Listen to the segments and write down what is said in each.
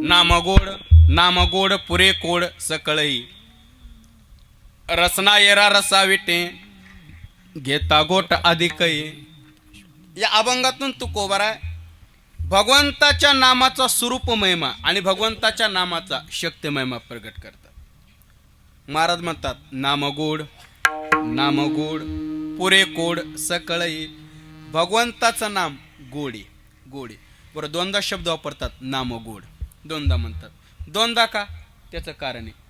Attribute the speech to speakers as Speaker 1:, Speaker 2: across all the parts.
Speaker 1: नामगोड नामगोड पुरे कोड सकळई रसना येरा रसा विटे घेता गोट अधिकई. या अभंगातून तू कोबारा भगवंताच्या नामाचा स्वरूप महिमा आणि भगवंताच्या नामाचा शक्ती महिमा प्रगट करतात. महाराज म्हणतात नामगोड नामगोड पुरे कोड सकळई. भगवंताचं नाम गोडी गोडी. बरं दोनदा शब्द वापरतात नामगोड, दोनदा म्हणतात. दोनदा का? त्याचं कारण आहे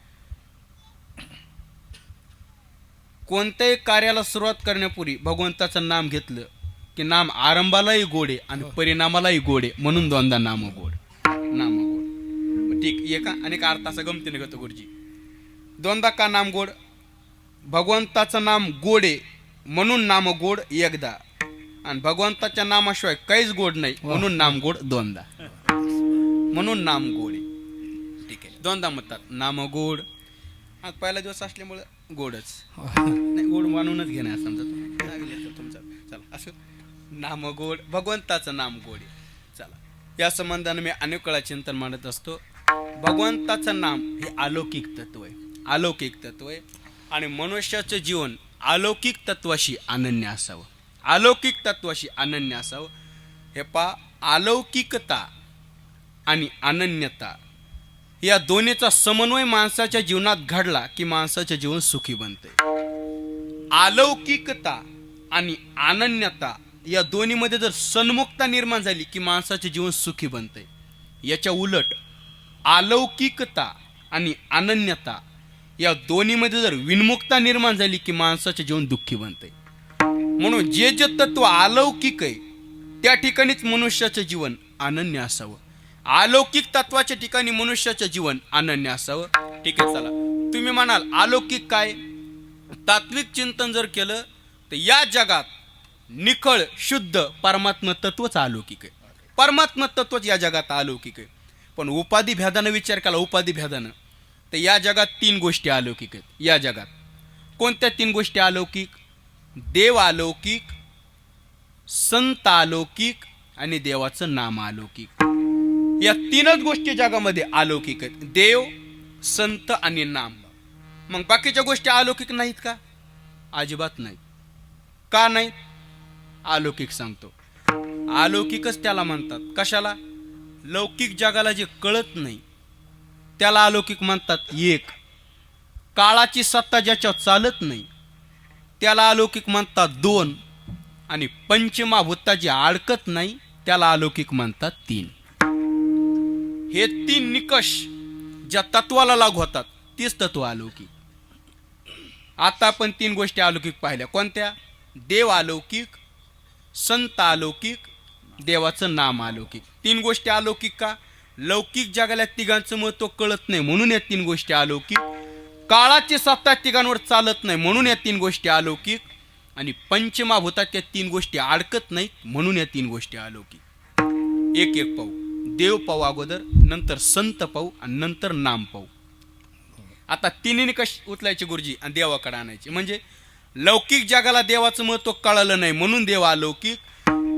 Speaker 1: कोणत्याही कार्याला सुरुवात करण्यापूर्वी भगवंताचं नाम घेतलं की नाम आरंभालाही गोडे आणि परिणामालाही गोडे, म्हणून दोनदा नामगोड नामगोड. ठीक एका अनेक अर्थ असं गमतीने घेतो गुरुजी. दोनदा का नाम गोड? भगवंताचं नाम गोडे म्हणून नाम गोड एकदा, आणि भगवंताच्या नामाशिवाय काहीच गोड नाही म्हणून नाम गोड दोनदा, म्हणून नाम गोड. ठीक आहे, दोनदा म्हणतात नाम गोड. आज पहिला दिवस असल्यामुळे गोडच नाही, गोड मानूनच घेणार समजा तुमचा. चला असं नाम गोड, भगवंताचं नाम गोड. चला या संबंधाने मी अनेक वेळा चिंतन मांडत असतो. भगवंताचं नाम हे अलौकिक तत्व आहे, अलौकिक तत्व आहे. आणि मनुष्याचं जीवन अलौकिक तत्वाशी अनन्य असावं, अलौकिक तत्वाशी अनन्य असावं. हे अलौकिकता आणि अनन्यता या दोन्हीचा समन्वय माणसाच्या जीवनात घडला की माणसाचे जीवन सुखी बनते. अलौकिकता आणि अनन्यता या दोन्हीमध्ये जर सन्मुखता निर्माण झाली की माणसाचे जीवन सुखी बनते. याच्या उलट अलौकिकता आणि अनन्यता या दोन्हीमध्ये जर विन्मुखता निर्माण झाली की माणसाचे जीवन दुःखी बनते. म्हणून जे जे तत्व अलौकिक आहे त्या ठिकाणीच मनुष्याचे जीवन अनन्य असावं, अलौकिक तत्वाच्या ठिकाणी मनुष्याचे जीवन अनन्य असावं. ठीक आहे, चला तुम्ही म्हणाल अलौकिक काय? तात्विक चिंतन जर केलं तर या जगात निखळ शुद्ध परमात्म तत्वच अलौकिक आहे, परमात्म तत्वच या जगात अलौकिक आहे. पण उपाधी भेदानं विचार केला, उपाधी भेदानं, तर या जगात तीन गोष्टी अलौकिक आहेत. या जगात कोणत्या तीन गोष्टी अलौकिक? देव अलौकिक, संत अलौकिक आणि देवाचं नाम अलौकिक. या तीनच गोष्टी जगामध्ये अलौकिक आहेत, देव, संत आणि नाम. मग बाकीच्या गोष्टी अलौकिक नाहीत का? अजिबात नाही. का नाही? अलौकिक सांगतो. अलौकिकच त्याला म्हणतात. कशाला? लौकिक जगाला जे कळत नाही त्याला अलौकिक म्हणतात. एक, काळाची सत्ता ज्याच्यावर चालत नाही त्याला अलौकिक म्हणतात. दोन, आणि पंचमहाभूता जे अडकत नाही त्याला अलौकिक म्हणतात. तीन. हे तीन निकष ज्या तत्वाला लागू होतात तीच तत्व अलौकिक. आता आपण तीन गोष्टी अलौकिक पाहिल्या. कोणत्या? देव अलौकिक, संत अलौकिक, देवाचं नाम अलौकिक. तीन गोष्टी अलौकिक का? लौकिक जगाला तिघांचं महत्व कळत नाही म्हणून या तीन गोष्टी अलौकिक. काळाची सत्ता तिघांवर चालत नाही म्हणून या तीन गोष्टी अलौकिक. आणि पंचमहाभूतात या तीन गोष्टी अडकत नाहीत म्हणून या तीन गोष्टी अलौकिक. एक एक पाहू. देव पाहू अगोदर, नंतर संत पाहू आणि नंतर नाम पाहू. आता तिन्ही निकष उचलायचे गुरुजी आणि देवाकडे आणायचे. म्हणजे लौकिक जगाला देवाचं महत्व कळालं नाही म्हणून देव अलौकिक,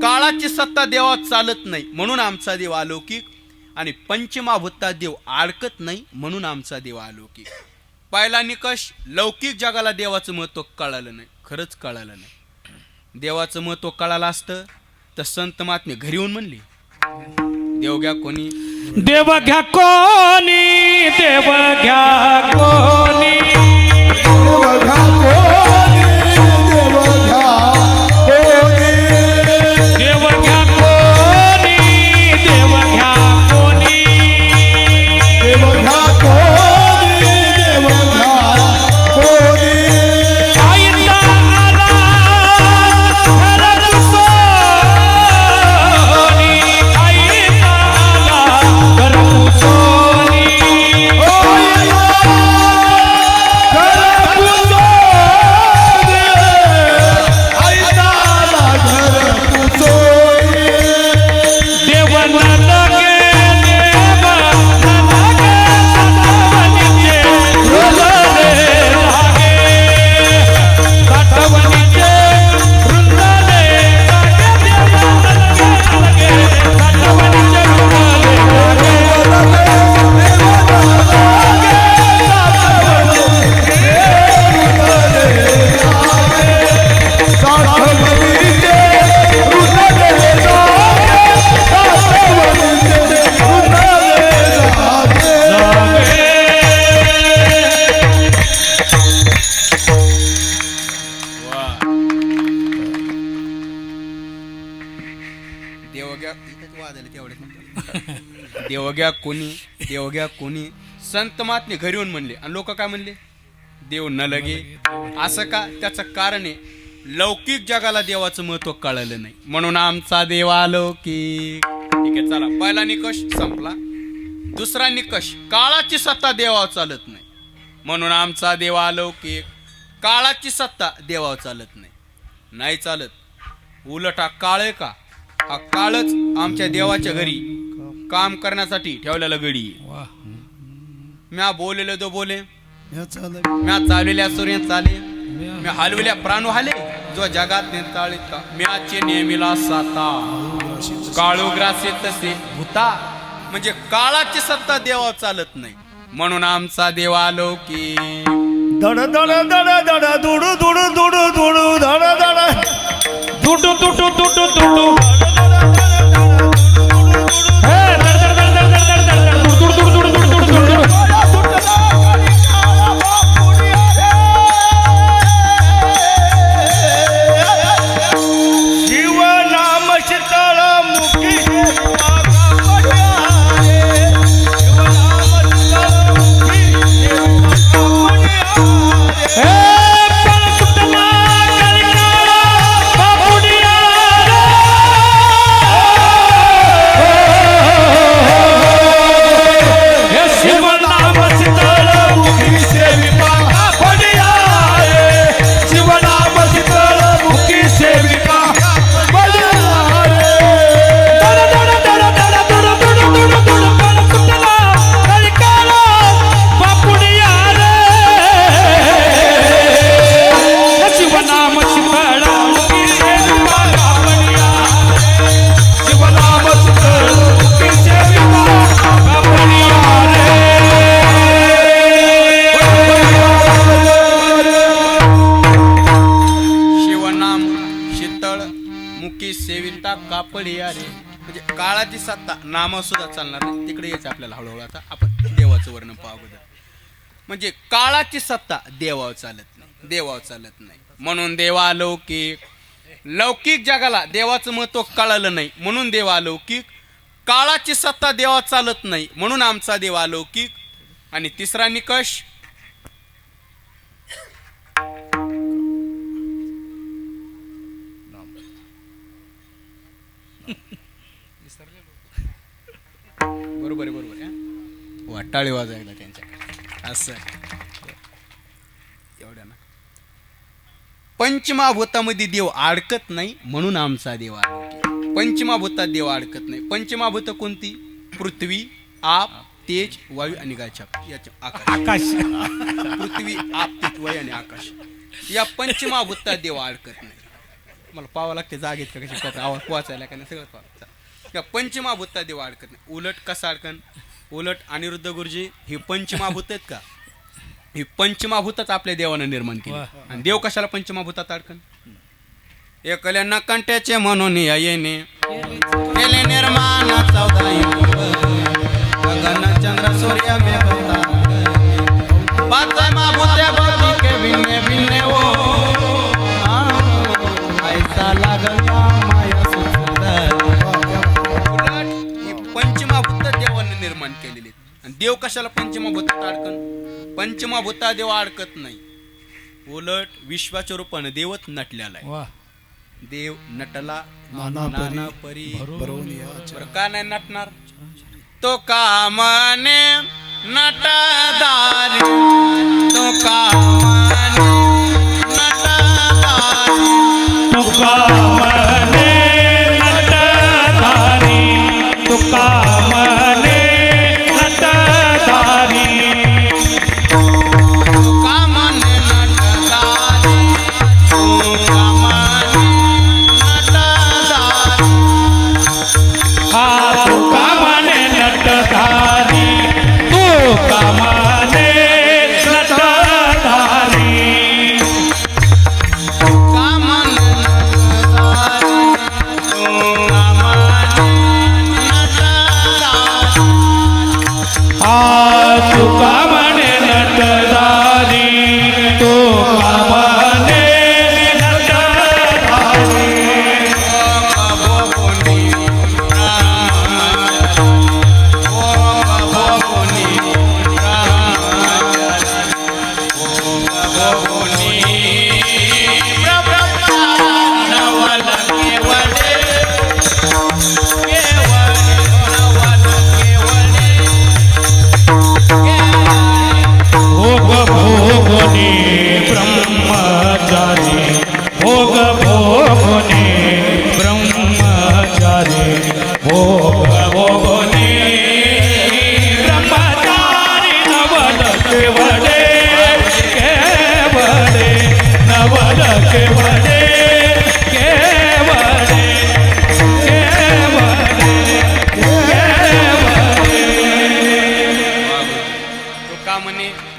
Speaker 1: काळाची सत्ता देवात चालत नाही म्हणून आमचा देव अलौकिक, आणि पंचमहाभूतात देव अडकत नाही म्हणून आमचा देव अलौकिक. पहिला निकष, लौकिक जगाला देवाचं महत्व कळालं नाही. खरंच कळालं नाही. देवाचं महत्व कळालं असतं तर संत महात्मे घरी येऊन म्हणले देव घ्या कोणी,
Speaker 2: देव घ्या कोणी, देव घ्या कोणी,
Speaker 3: देव घ्या कोणी, देव घ्या कोणी,
Speaker 2: देव घ्या कोणी, देव घ्या कोणी,
Speaker 3: देव घ्या कोणी, देव घ्या कोणी.
Speaker 2: आईला आला घरात सोनी, आईला आला घरात सोनी,
Speaker 3: आईला घरात सोनी,
Speaker 1: देव घ्या कोणी संत महात्मे घरी येऊन म्हणले आणि लोक काय म्हणले, देव न लगे. असं का? त्याचं कारण आहे लौकिक जगाला देवाचं महत्व कळलं नाही, म्हणून आमचा देव अलौकिक. ठीक आहे, चला, पहिला निकष संपला. दुसरा निकष, काळाची सत्ता देवावर चालत नाही, म्हणून आमचा देव अलौकिक. काळाची सत्ता देवावर चालत नाही, नाही चालत. उलट हा काळ आहे का, हा काळच आमच्या देवाच्या घरी काम करण्यासाठी ठेवलेला गडी आहे.
Speaker 2: वा.
Speaker 1: म्या बोललेलो तो बोले,
Speaker 3: या चालक
Speaker 1: म्या चाललेल्या सूर्य चाले, म्या हलविल्या प्राणू हाले, जो जगात नेताळीत का. म्याचे नेहमीला साता, काळू ग्रासे तसे भूता. म्हणजे काळाची सत्ता देवावर चालत नाही, म्हणून आमचा देव अलौकिक.
Speaker 3: दड दड दड दड दुडू दुडू दुडू दुडू दड दड
Speaker 2: तुटू तुटू तुटू तुटू हे दर दर दर दर दर दर दर दर तुटू तुटू तुटू तुटू तुटू तुटू.
Speaker 3: शिवनाम शीतळ मुखी
Speaker 2: हे पण सुटला कलिकाला बापुडिया रे. हे शिवनाम शीतळ मुखी सेविका बापुडिया रे. शिवनाम शीतळ मुखी सेविका बापुडिया रे. दड दड दड दड दुडू दुडू दुडू दुडू पण सुटला कलिकाला बापुडिया रे. शिवनाम शीतळ मुखी सेविका बापुडिया रे. शिवनाम शीतळ मुखी सेविका बापुडिया रे.
Speaker 1: शिवनाम शीतळ मुखी सेविता कापडिया रे. म्हणजे काळाची सत्ता नामावर सुद्धा चालणार नाही. तिकडे यायचं आपल्याला हळूहळू. आता आपण देवाचं वर्णन पाहू अगोदर. म्हणजे काळाची सत्ता देवावर चालत नाही, देवावर चालत नाही, म्हणून देवा अलौकिक. लौकिक जगाला देवाचं महत्व कळालं नाही, म्हणून देव अलौकिक. काळाची सत्ता देवावर चालत नाही, म्हणून आमचा देव अलौकिक. आणि तिसरा निकष, बरोबर आहे, बरोबर आहे. वाटाळे वाजायला त्यांच्या असं एवढ्या ना. पंचमहाभूतामध्ये देव अडकत नाही, म्हणून आमचा देव अलौकिक. पंचमहाभूतात देव अडकत नाही. पंचमहाभूत कोणती? पृथ्वी, आप, तेज, वायू आणि गायछाप. याच्या आकाश.
Speaker 2: आकाश
Speaker 1: पृथ्वी, आप, तेज, वायू आणि आकाश. या पंचमहाभूतात देव अडकत नाही. मला पाहावं लागते जागेत का कशी आवाज पोहायला का नाही, सगळं पाहावं. या पंचमहाभूतात देव अडकत नाही. उलट कसं अडकन? उलट अनिरुद्ध गुरुजी, हे पंचमहाभूत आहेत का? ही पंचमहाभूतच आपल्या देवानं निर्माण केली. आणि देव कशाला पंचमहाभूतात अडकन? एकल्या नकंट्याचे म्हणून या येणे केले निर्माण 14 गगन चंद्र सूर्य मेघता पाच महाभूत्या के भिन्ने भिन्ने हो ऐसा लागला माया सुंदर. उलट ही पंचमहाभूत देवानं निर्माण केलेली. आणि देव कशाला पंचमहाभूतात अडकन? पंचमहाभूता देव अडकत नाही. उलट विश्वाच्या रूपाने देवच नटलेला आहे.
Speaker 2: वा.
Speaker 1: देव नटला
Speaker 3: नाना
Speaker 1: नाना परी.
Speaker 3: बरोबर या
Speaker 1: बरं का नाही नटणार? तो का म्हणे नटदारी, तो का म्हणे नटदारी,
Speaker 2: तुका मने नटधारी, तुका मने नटधारी.
Speaker 1: का म्हणे नटदारी, तो का म्हणे नटदारी.
Speaker 2: हा तुका मने नटधारी, तुका मने नटधारी.
Speaker 1: का म्हणे नटदारी,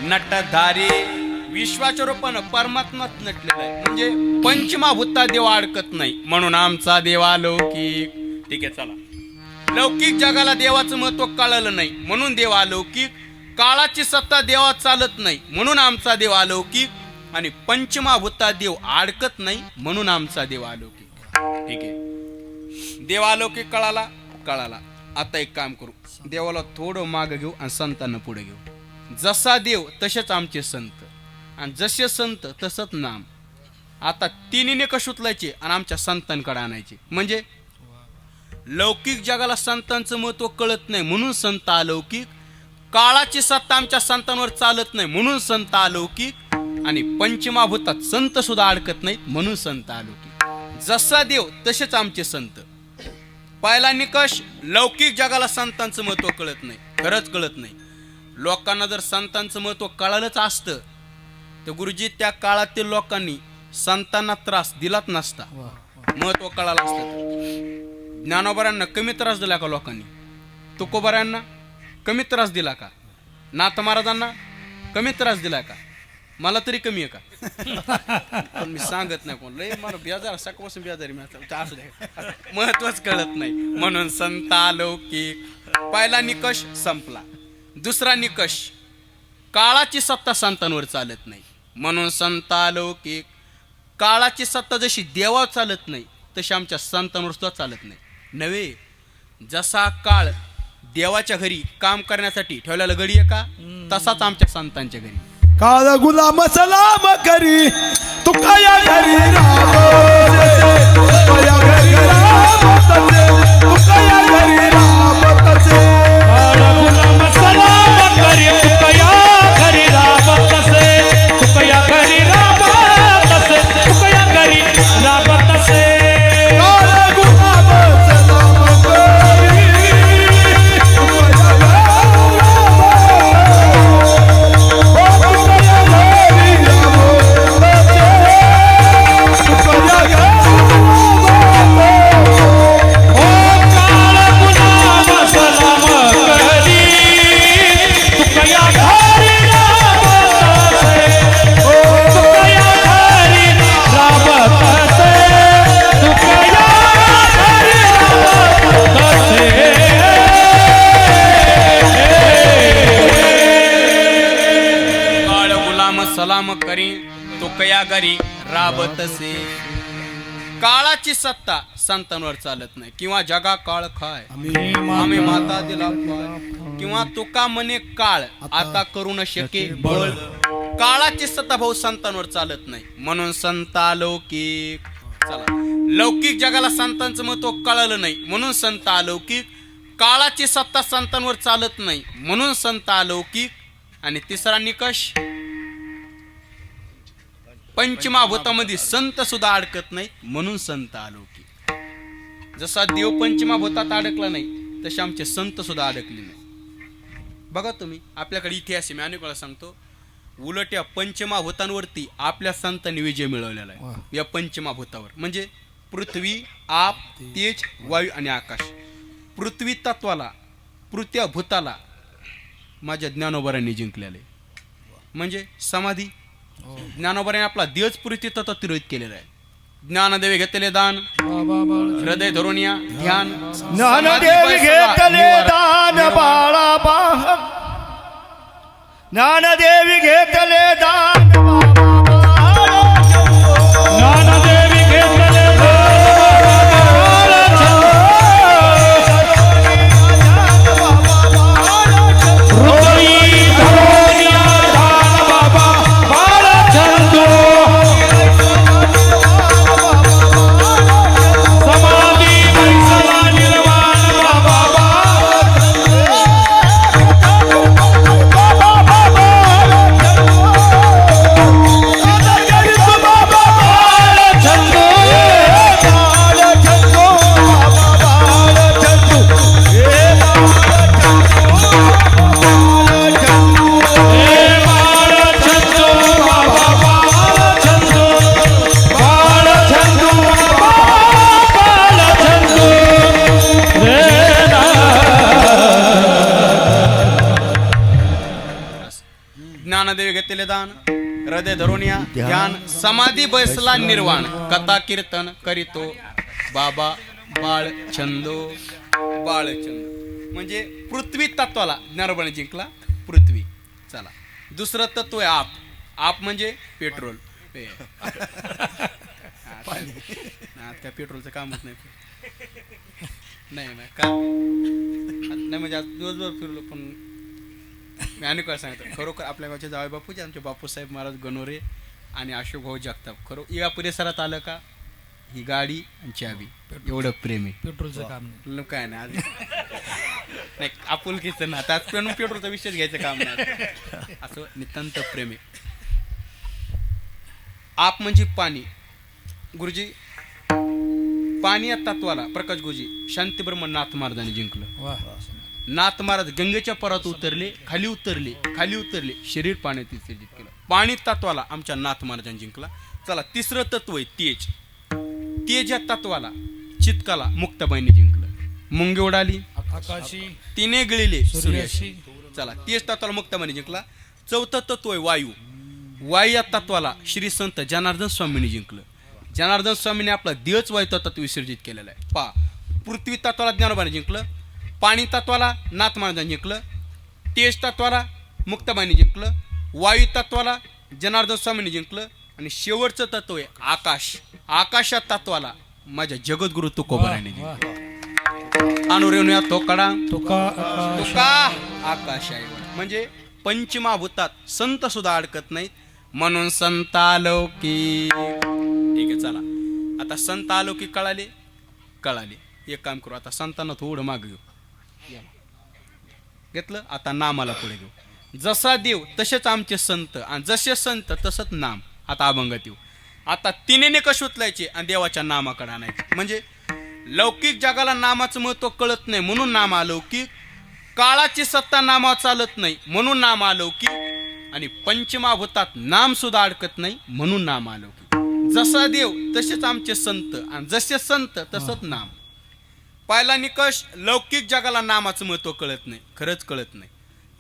Speaker 1: नटधारी विश्वाच्या रूपानं परमात्माच नटलेला आहे. म्हणजे पंचमाभूता देव अडकत नाही म्हणून आमचा देव अलौकिक. ठीक आहे चला. लौकिक जगाला देवाचं महत्व कळलं नाही म्हणून देव अलौकिक. काळाची सत्ता देवात चालत नाही म्हणून आमचा देव अलौकिक. आणि पंचमाभूता देव अडकत नाही म्हणून आमचा देव अलौकिक. ठीक आहे. देव अलौकिक कळाला. आता एक काम करू. देवाला थोडं माग घेऊ आणि संतांना पुढे घेऊ. जसा देव तसेच आमचे संत आणि जसे संत तसंच नाम. आता तिन्ही निकष उचलायचे आणि आमच्या संतांकडे आणायचे. म्हणजे लौकिक जगाला संतांचं महत्व कळत नाही म्हणून संत अलौकिक. काळाची सत्ता आमच्या संतांवर चालत नाही म्हणून संत अलौकिक. आणि पंचमाभूतात संत सुद्धा अडकत नाहीत म्हणून संत अलौकिक. जसा देव तसेच आमचे संत. पहिला निकष, लौकिक जगाला संतांचं महत्व कळत नाही. खरंच कळत नाही. लोकांना जर संतांचं महत्व कळालंच असतं तर गुरुजी त्या काळातील लोकांनी संतांना त्रास दिलाच नसता. महत्व कळालं असतं. ज्ञानोबारांना कमी त्रास दिला का लोकांनी? तुकोबारांना कमी त्रास दिला का? नाथ महाराजांना कमी त्रास दिला का? मला तरी कमी आहे का? पण मी सांगत नाही कोण. लय मला बेजार, सकाळपासून बेजारी महत्वच कळत नाही म्हणून संत अलौकिक. पहिला निकष संपला. दुसरा निकष, काळाची सत्ता संतांवर चालत नाही म्हणून संत अलौकिक. काळाची सत्ता जशी देवावर चालत नाही तशी आमच्या संतांवर सुद्धा चालत नाही. नव्हे, जसा काळ देवाच्या घरी काम करण्यासाठी ठेवलेला गडी आहे का तसाच आमच्या संतांच्या घरी.
Speaker 2: काळ गुलाम सलाम करी तुका या घरी राम तुका या घरी राम तसे तुका या घरी राम तसे.
Speaker 3: काळ गुलाम सलाम करी तुका या घरी राम तसे तुका या घरी राम तसे तुका या घरी राम तसे.
Speaker 2: काळ गुलाम सलाम करी तुका या
Speaker 1: सलाम करी तो कया घरी राबतसे. काळाची सत्ता संतांवर चालत नाही. किंवा जगा काळ खाय आम्ही माता दिला किंवा तुका म्हणे काळ आता करू न शके बळ. काळाची सत्ता भाऊ संतांवर चालत नाही म्हणून संत अलौकिक. चला, लौकिक जगाला संतांचं महत्व कळलं नाही म्हणून संत अलौकिक. काळाची सत्ता संतांवर चालत नाही म्हणून संत अलौकिक. आणि तिसरा निकष, पंचमाभूतामध्ये संत सुद्धा अडकत नाही म्हणून संत अलौकिक. जसा देव पंचमाभूतात अडकला नाही तसे आमचे संत सुद्धा अडकले नाही. बघा तुम्ही, आपल्याकडे इतिहास आहे. मी अनेक वेळा सांगतो, उलट या पंचमाभूतांवरती आपल्या संतांनी विजय मिळवलेला आहे. या पंचमाभूतावर म्हणजे पृथ्वी, आप, तेज, वायू आणि आकाश. पृथ्वी तत्वाला, पृथ्या भूताला माझ्या ज्ञानोबारांनी जिंकलेले. म्हणजे समाधी, ज्ञानोबारांनी आपला देहच पृथ्वी तत्व तिरोहित केलेला आहे. ज्ञानदेवी घेतले दान, हृदय धरून या ध्यान.
Speaker 3: ज्ञानदेवी घेतले दान बाळा बाळ, ज्ञानदेवी घेतले दान ज्ञानदेवी घेतले
Speaker 1: ज्ञानदेवी घेतलेले दान हृदय धरून या ध्यान समाधी बैसला निर्वाण कथा कीर्तन करीतो बाबा बाळचंदो बाळचंद म्हणजे पृथ्वी तत्वाला ज्ञानोबाने जिंकला पृथ्वी. चला दुसरं तत्व आहे आप. आप म्हणजे पेट्रोल. त्या पेट्रोलचं कामच नाही नाही नाही का नाही म्हणजे आज दिवसभर फिरलो पण मी अनेक वेळा सांगतो खरोखर आपल्या गावचे जावई बापूजी आमचे बापूसाहेब महाराज गणोरे आणि अशोक भाऊ जगताप खरो या परिसरात आलं का ही गाडी आणि चावी एवढं प्रेम आहे.
Speaker 3: पेट्रोलचं काम नाही
Speaker 1: काय नाही आधी नाही आपुलकीचं ना त्यात पण पेट्रोलचा विषय घ्यायचं काम नाही असं नितांत प्रेम आहे. आप म्हणजे पाणी. गुरुजी पाणी या तत्वाला प्रकाश गुरुजी शांतीब्रह्म नाथ महाराजांनी जिंकलं.
Speaker 3: वा
Speaker 1: नाथ महाराज गंगेच्या परात उतरले खाली उतरले शरीर पाण्यात विसर्जित केलं. पाणी तत्वाला आमच्या नाथ महाराजांनी जिंकला. चला तिसरं तत्व आहे तेज. तेज या तत्वाला चित्काला मुक्ताबाईंनी जिंकलं. मुंगी उडाली
Speaker 3: आकाशी
Speaker 1: तिने गिळले
Speaker 3: सूर्याशी.
Speaker 1: चला तेज तत्वाला मुक्ताबाईंनी जिंकला. चौथं तत्व आहे वायू. वायू या तत्वाला श्री संत जनार्दन स्वामींनी जिंकलं. जनार्दन स्वामींनी आपला देहच वायू तत्व विसर्जित केलेला आहे. पृथ्वी तत्वाला ज्ञानोबाने जिंकलं. पाणी तत्वाला नाथ महाराजांनी जिंकलं. तेज तत्वाला मुक्ताबाईंनी जिंकलं. वायू तत्वाला जनार्दन स्वामींनी जिंकलं. आणि शेवटचं तत्व आहे आकाश. आकाश या तत्वाला माझ्या जगद्गुरु तुकोबाराने जिंकलं. अनुरेणुया तोकडा
Speaker 3: तुका
Speaker 1: तुका आकाश आहे म्हणजे पंचमहाभूतात संत सुद्धा अडकत नाहीत म्हणून संत अलौकिक. ठीक आहे चला आता संत अलौकिक कळाले. एक काम करू आता संतांना थोडं माग घेऊ. घेतलं आता नामाला पुढे घेऊ. जसा देव तसेच आमचे संत आणि जसे संत तसंच नाम. आता अभंगात येऊ. आता तिने निकष उचलायचे आणि देवाच्या नामाकडे आणायचे. म्हणजे लौकिक जगाला नामाचं महत्व कळत नाही म्हणून नाम अलौकिक. काळाची सत्ता नामावर चालत नाही म्हणून नाम अलौकिक. आणि पंचमहाभूतात नाम सुद्धा अडकत नाही म्हणून नाम अलौकिक. जसा देव तसेच आमचे संत आणि जसे संत तसंच नाम. पहिला निकष लौकिक जगाला नामाचं महत्व कळत नाही. खरंच कळत नाही.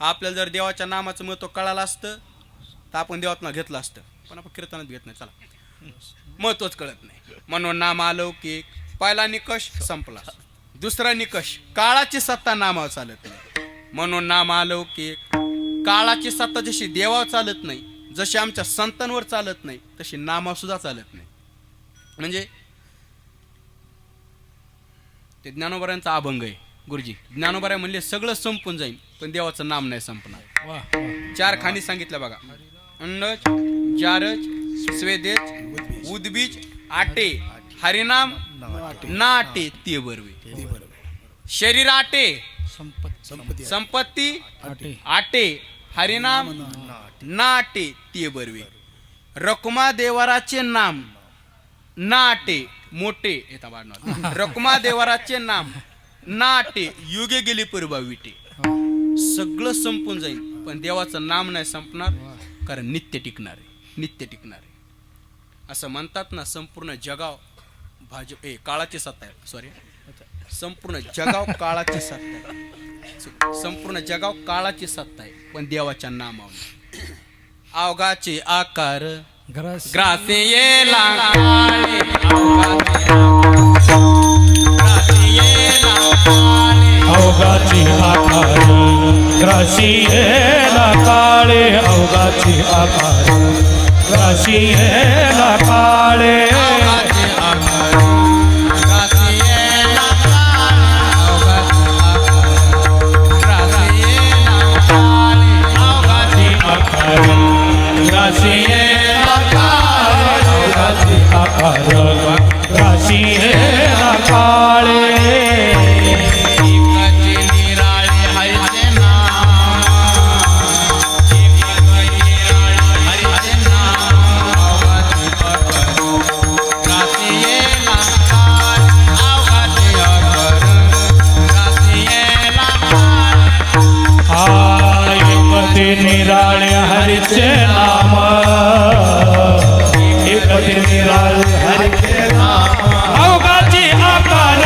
Speaker 1: आपल्याला जर देवाच्या नामाचं महत्व कळालं असतं तर आपण देवातनं घेतलं असतं पण आपण कीर्तनात घेत नाही. चला महत्वच कळत नाही म्हणून नाम अलौकिक. पहिला निकष संपला. दुसरा निकष काळाची सत्ता नामावर चालत नाही म्हणून नाम अलौकिक. काळाची सत्ता जशी देवावर चालत नाही जशी आमच्या संतांवर चालत नाही तशी नामावर सुद्धा चालत नाही. म्हणजे ते ज्ञानोबारांचा अभंग आहे. गुरुजी ज्ञानोबाराय म्हणले सगळं संपून जाईल पण देवाचं नाम नाही संपणार.
Speaker 3: वा
Speaker 1: 4 खाणी सांगितलं बघा. अंडज जारज स्वेदेज उद्बीज आटे हरिनाम नाटे ते बरवे. शरीर आटे संपत्ती आटे हरिनाम नाटे ते बरवे. रकुमा देवाराचे नाम नाटे मोठे येता वाढणार. रकुमा देवाराचे नाम नाटे युगे गेली परवा विटे. सगळं संपून जाईल पण देवाचं नाम नाही संपणार कारण नित्य टिकणार आहे. असं म्हणतात ना संपूर्ण जगाव काळाची सत्ता आहे. सॉरी संपूर्ण जगाव काळाची सत्ता आहे. संपूर्ण जगाव काळाची सत्ता आहे पण देवाच्या नामावर. अवघाचे आकार ग्रासे येला काळे.
Speaker 3: अवघाची आकार ग्रासी येला काळे. अवघाची आकार ग्रासी येला काळे. ग्रासी येला काळे. अवघाची आकार ग्रासी येला काळे. निराळे हरीचे नाम. एक निराळे हरीचे नाम. अवघाची आकार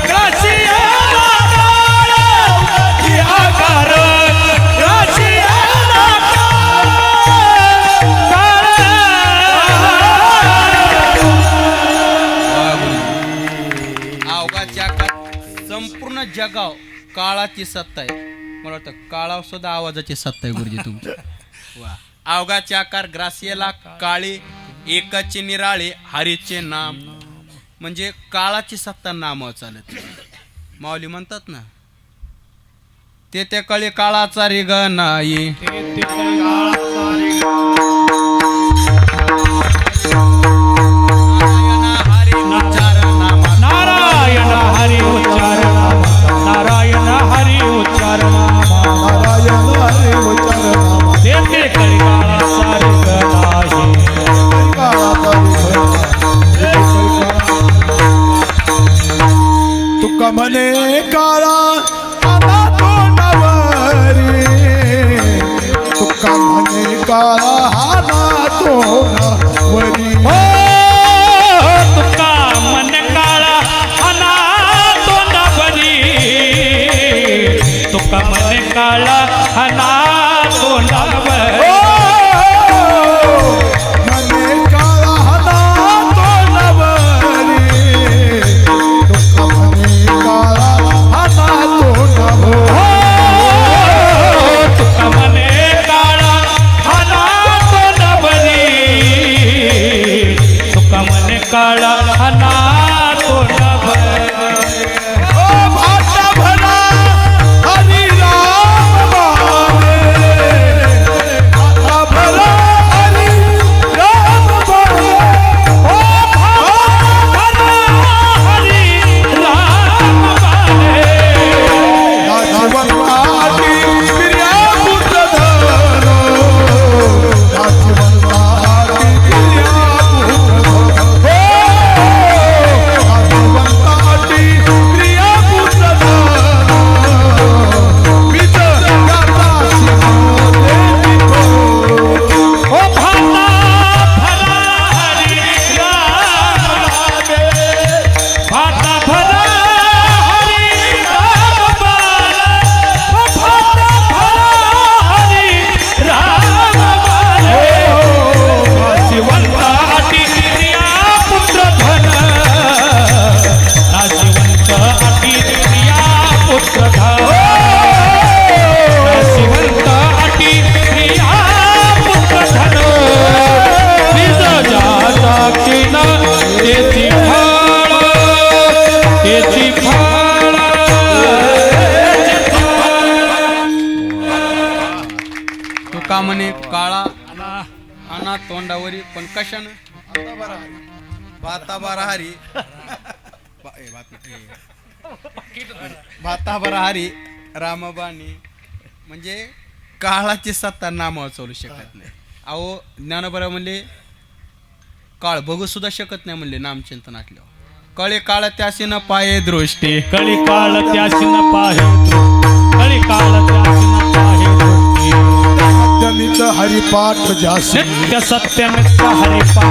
Speaker 3: ग्रासी येला काळे. अवघाची आकार ग्रासी येला काळे.
Speaker 1: काळाची सत्ता आहे. मला वाटतं काळा सुद्धा आवाजाची सत्ता आहे गुरुजी तुमची. वा. अवघाचे आकार ग्रासियला काळे, एकाचे निराळे, हरीचे नाम. म्हणजे काळाची सत्ता नामावर चालत नाही. माऊली म्हणतात ना, ते त्या काळी काळाचा रे ग नाही.
Speaker 3: नारायण हरी उच्चार नामा, नारायण हरी उच्चार नामा,
Speaker 2: नारायण हरी उच्चार नामा.
Speaker 3: तेथे कलिकाळाचा रे नाही.
Speaker 2: तुका म्हणे काळा आता तोंडावरी, तुका म्हणे काळा हाना तोंडावरी.
Speaker 3: तुका मन काळा अना तोंडावरी, तुका मन काळा अना तोंडावरी.
Speaker 2: म्हणे काळा हाना तोंडावरी, तुका म्हणे काळा हाना तोंडावरी.
Speaker 3: तुका मने काळा हाना तोंडावरी, तुका मने काळा हाना तोंडावरी.
Speaker 2: ओ भाटा भरा हरी राम बारे, भाटा भरा हरी राम बारे.
Speaker 3: ओ भाटा हरी राम बारे.
Speaker 2: दाजीवनवाटी प्रिया पुत्र धरो, दाजीवनवाटी प्रिया पुत्र धरो. दाजीवनवाटी प्रिया पुत्र धरो, बीज गाता शिवोले निभो.
Speaker 3: ओ भाटा भरा हरी राम बारे, भाटा भरा हरी राम बारे. ओ भाटा भरा हरी राम बारे. नाशिवंत अटी प्रिया पुत्र धन, नाशिवंत अटी प्रिया पुत्र धन, नाशिवंत अटी प्रिया पुत्र धन. बीज जाता किना तेची फळ, तेची फळ.
Speaker 1: तुका म्हणे काळा अना तोंडावरी, पण कशानं? भाता बारा हरी भाता बारा हरी रामबाणी. म्हणजे काळाची सत्ता नामावर चालू शकत नाही. अहो ज्ञानोबा म्हणले काळ बघू सुद्धा शकत नाही म्हणले नामचिंतन आटल्यावर. कळे काळ त्याशी न पाये दृष्टी,
Speaker 3: कळी काळ त्याशी न पाहे, कळी काळ त्याशी न पाहे दृष्टी.
Speaker 2: सत्यमित हरिपाठ जासी,
Speaker 3: नित्य सत्यमित हरिपाठ,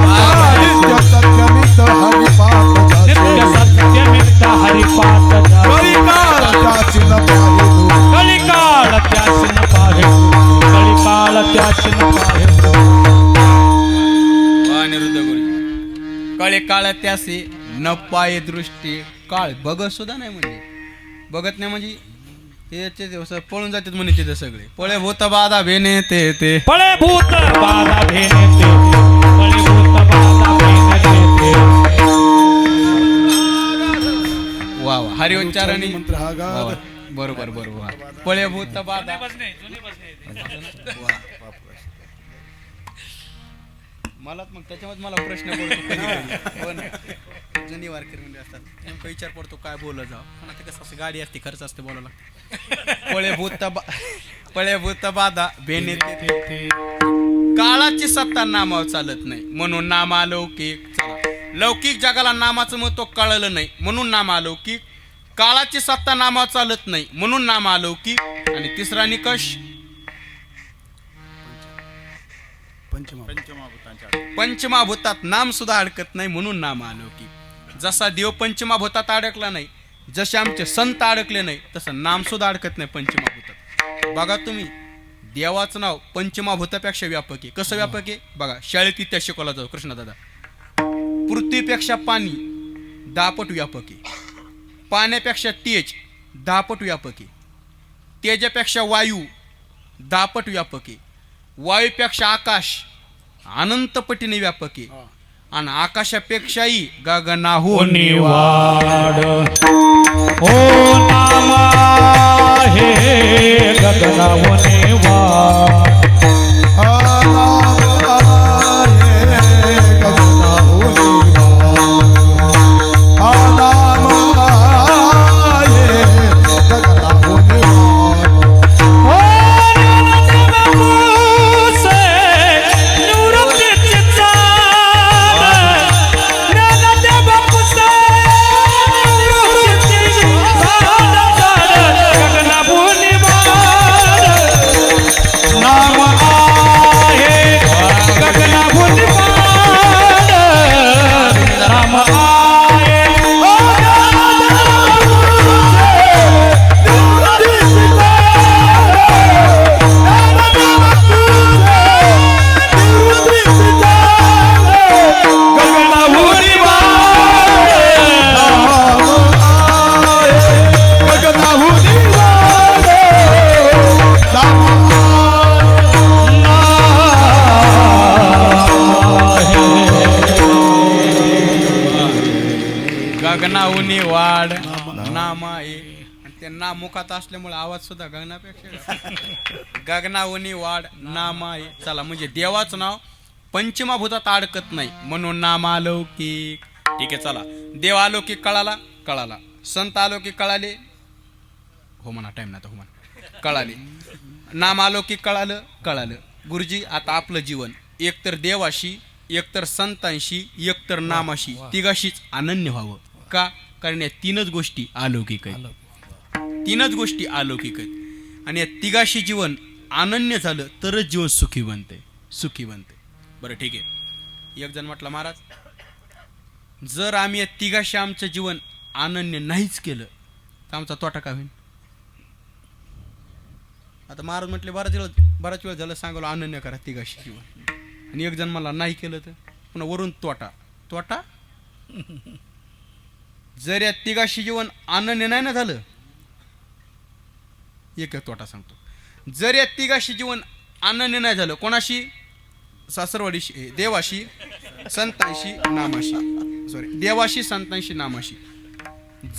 Speaker 2: नित्य सत्यमित हरिपाठ
Speaker 3: नित्य
Speaker 2: जासी.
Speaker 3: सत्यमित हरिपाठ.
Speaker 2: कलिकाळ जासी न पाहे तू,
Speaker 3: कळी काळ त्याशी न पाहे, कळी काळ त्याशी न पाहे.
Speaker 1: अनिरुद्ध गुरु कळे काळ त्यासी न पाये दृष्टी. काळ बघत सुद्धा नाही म्हणजे, बघत नाही म्हणजे त्याचे दिवस पळून जातात म्हणे तिथे सगळे. पळे भूत बाधा भेने ते
Speaker 3: पळे भूत बाधा भेने ते, पळे भूत बाधा भेने ते.
Speaker 1: वा वा हरिउच्चारणी
Speaker 2: मंत्र हा गा.
Speaker 1: वा वा. बरोबर बरोबर. पळे भूत बाधा. मलाच मग त्याच्यामध्ये मला प्रश्न पडतो कधी-कधी. हो ना. जुनी वारकरी म्हणजे असतात नेमका विचार पडतो काय बोललं जावं. पण आता कसं असं गाडी असते खर्च असते बोलायला. पळे भूत बाधा भेने ते. काळाची सत्ता नामावर चालत नाही म्हणून नाम अलौकिक. चला, लौकिक जगाला नामाचं महत्व कळलं नाही म्हणून नाम अलौकिक. काळाची सत्ता नामावर चालत नाही म्हणून नाम अलौकिक. आणि तिसरा निकष पंचमाभूतात नाम सुद्धा अडकत नाही म्हणून नाम अलौकिक. जसा देव पंचमाभूतात अडकला नाही, जसे आमचे संत अडकले नाही, तसं नाम सुद्धा अडकत नाही पंचमाभूतात. बघा तुम्ही, देवाचं नाव पंचमाभूतापेक्षा व्यापक आहे. कसं व्यापक आहे बघा, शाळेत इतिहास शिकवला जातो कृष्णदादा. पृथ्वीपेक्षा पाणी 10 पट व्यापक आहे, पाण्यापेक्षा तेज 10 पट व्यापक आहे. तेजापेक्षा वायू 10 पट व्यापक आहे. वायूपेक्षा आकाश अनंत पटीने व्यापक आहे. आणि आकाशापेक्षाही गगनाहून
Speaker 3: निवाड ओ नामा हे गगनाहून निवाड
Speaker 1: गगनाहून वाढ नामा आहे. आणि ते ना मुखात असल्यामुळे आवाज सुद्धा गगनापेक्षा गगनाहून वाढ नामा आहे. चला म्हणजे देवाचं नाव पंचमाभूतात अडकत नाही म्हणून नामालौकिक. ठीक आहे चला. देव अलौकिक कळाला. संत अलौकिक कळाले. हो म्हणा टाइम ना हो म्हणा कळाले. नाम अलौकिक कळालं. गुरुजी आता आपलं जीवन एकतर देवाशी, एकतर संतांशी, एकतर नामाशी, तिघाशीच अनन्य व्हावं. का? कारण या तीनच गोष्टी अलौकिक आहेत. आणि या तिघाशी जीवन अनन्य झालं तरच जीवन सुखी बनते. बरं ठीक आहे. एक जण म्हटलं महाराज जर आम्ही या तिघाशी आमचं जीवन अनन्य नाहीच केलं तर आमचा तोटा का होईल? आता महाराज म्हटले बराच वेळ झालं सांगायला अनन्य करा तिघाशी जीवन. आणि एक जण मला नाही केलं तर पुन्हा वरून तोटा. जर या तिघाशी जीवन अनन्य नाही ना झालं, एक तोटा सांगतो. जर या तिघाशी जीवन अनन्य नाही झालं, कोणाशी? सासरवाडीशी, देवाशी, संतांशी, नामाशी.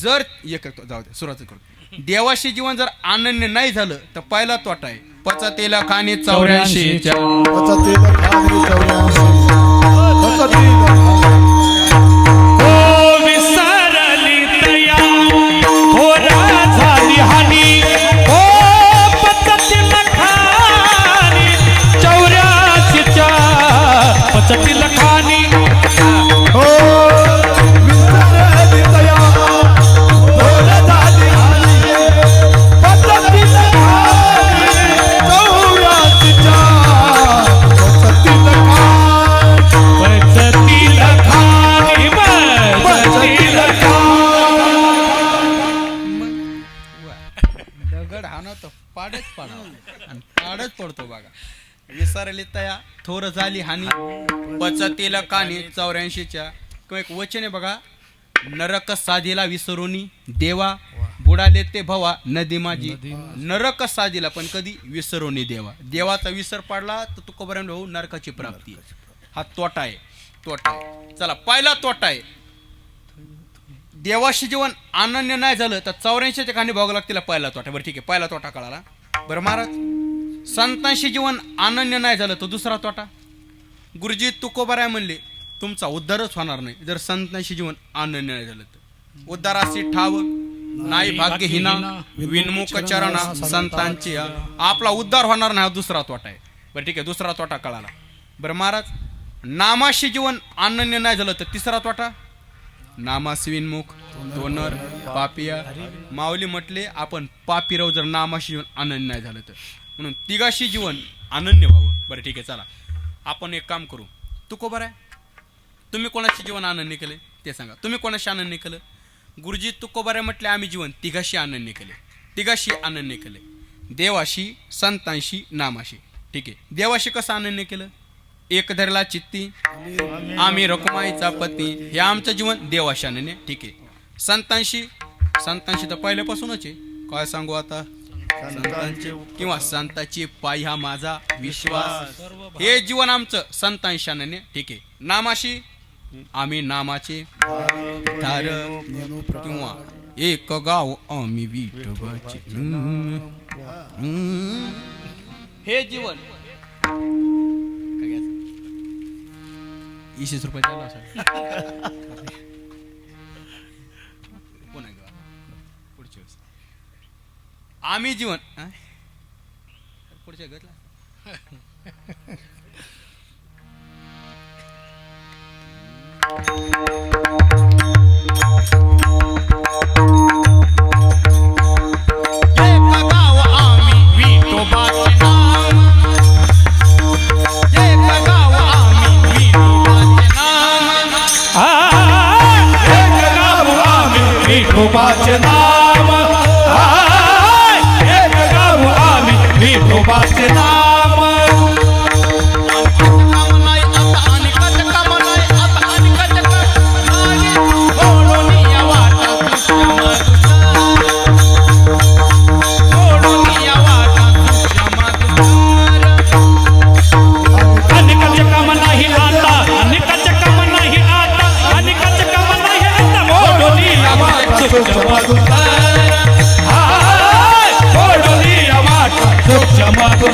Speaker 1: जर एक जाऊ दे सुरुवात करतो. देवाशी जीवन जर अनन्य नाही झालं तर पहिला तोटा आहे पचतेला खाणी 84. पाडच पडतो बघा. विसरली तया थोर झाली हानी पचतील कानी 84. एक वचन आहे बघा. नरक साधीला विसरोनी देवा बुडाले ते भवा नदी माझी. नरक साधीला पण कधी विसरोनी देवा. देवाचा विसर पडला तर तुकोबऱ्यान भाऊ नरकाची प्राप्ती. हा तोटा आहे. चला पहिला तोटा आहे देवाशी जीवन अनन्य नाही झालं तर 84 खाणी भोगावं लागतील. पहिला तोटा. बरं ठीक आहे पहिला तोटा कळाला. बरं महाराज संतांशी जीवन अनन्य नाही झालं तर दुसरा तोटा. गुरुजी तुकोबाराय म्हणले तुमचा उद्धारच होणार नाही जर संतांशी जीवन अनन्य नाही झालं तर. उद्धाराशी ठाव नाही भाग्यहीना विनमुख चरणा संतांची. आपला उद्धार होणार नाही हा दुसरा तोटा आहे. बरं ठीक आहे दुसरा तोटा कळाला. बरं महाराज नामाशी जीवन अनन्य नाही झालं तर तिसरा तोटा. नामास विनमुख तो नर पापिया. माऊली म्हटले आपण पापी राहू जर नामाशी जीवन अनन्य नाही झालं तर. म्हणून तिघाशी जीवन अनन्य व्हावं. बरं ठीक आहे चला आपण एक काम करू. तुकोबाराय तुम्ही कोणाशी जीवन अनन्य केले ते सांगा. तुम्ही कोणाशी अनन्य केलं? गुरुजी तुकोबाराय म्हटले आम्ही जीवन तिघाशी अनन्य केले. देवाशी, संतांशी, नामाशी. ठीक आहे. देवाशी कसं अनन्य केलं? एक धरला चित्ती आम्ही रकुमाईचा पती. हे आमचं जीवन देवाशी अनन्य. ठीक आहे. संतांशी तर पहिल्यापासूनच आहे. काय सांगू आता संतांचे किंवा संतांचे पाय हा माझा विश्वास. हे जीवन आमचं संतांशाने. ठीक आहे. नामाशी आम्ही नामाचे धारक किंवा एक गाव आम्ही विठोबाचे. हे जीवन 20 रुपये द्यायला असेल. पुन्हा घेऊ पुढच्या वेळेस. आम्ही जीवन पुढच्या घेतला.
Speaker 3: विठोबाचे नाम एक गाव आम्ही विठोबाचे नाम. अनिकाचे काम नाही आता, अनिकाचे काम नाही आता, अनिकाचे काम नाही आता. मोडोली आवाज चमत्कार, मोडोली आवाज चमत्कार,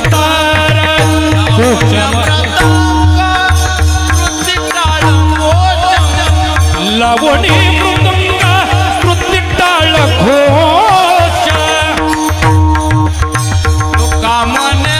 Speaker 3: लावणी मृदुंग स्मृती टाळ घोष.
Speaker 1: कामाने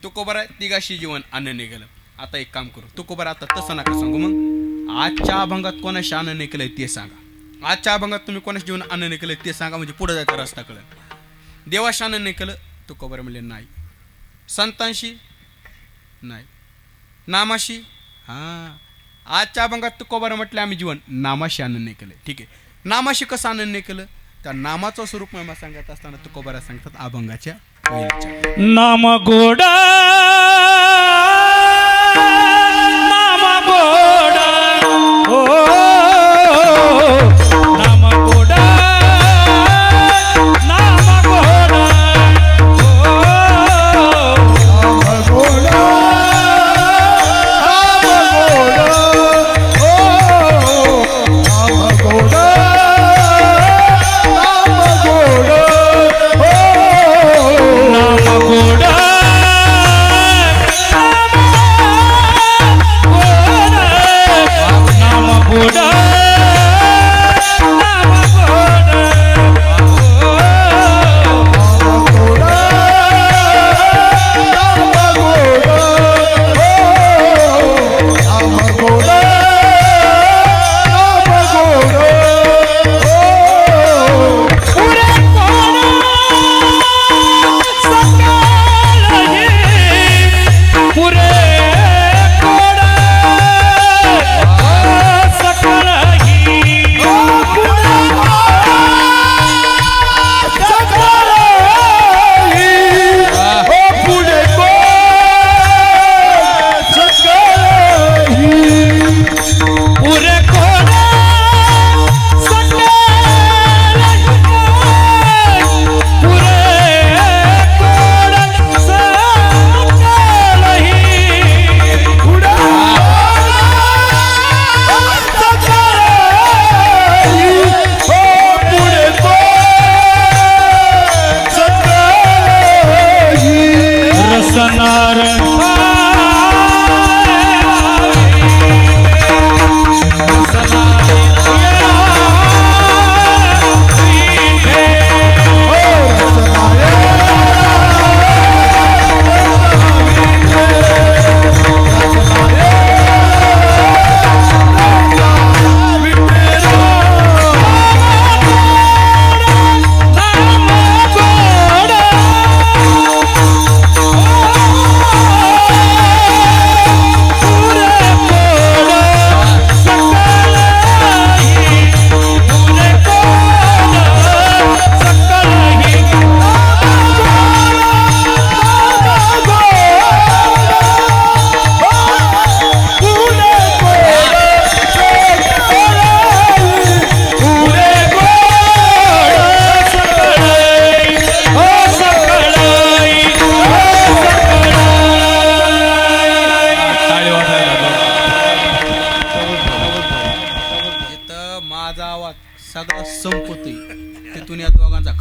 Speaker 1: तुकोबर आहे तिघाशी जीवन अनन्य केलं. आता एक काम करू तुकोबर, आता तसं नका सांगू. मग आजच्या अभंगात कोणाशी अनन्य केलंय ते सांगा. आजच्या अभंगात तुम्ही कोणाशी जीवन अनन्य केलंय ते सांगा, म्हणजे पुढे जायचा रस्ता कळेल. देवाशी अनन्य केलं तुकोबर म्हणले नाही. संतांशी नाही. नामाशी आजच्या अभंगात तुकोबर म्हटले आम्ही जीवन नामाशी अनन्य केलंय. ठीक आहे. नामाशी कसं अनन्य केलं, त्या नामाचं स्वरूप महिमा सांगत असताना तुकोबारा सांगतात अभंगाच्या
Speaker 3: नाम गोड नाम गोड ओ नाम गोड नाम गोड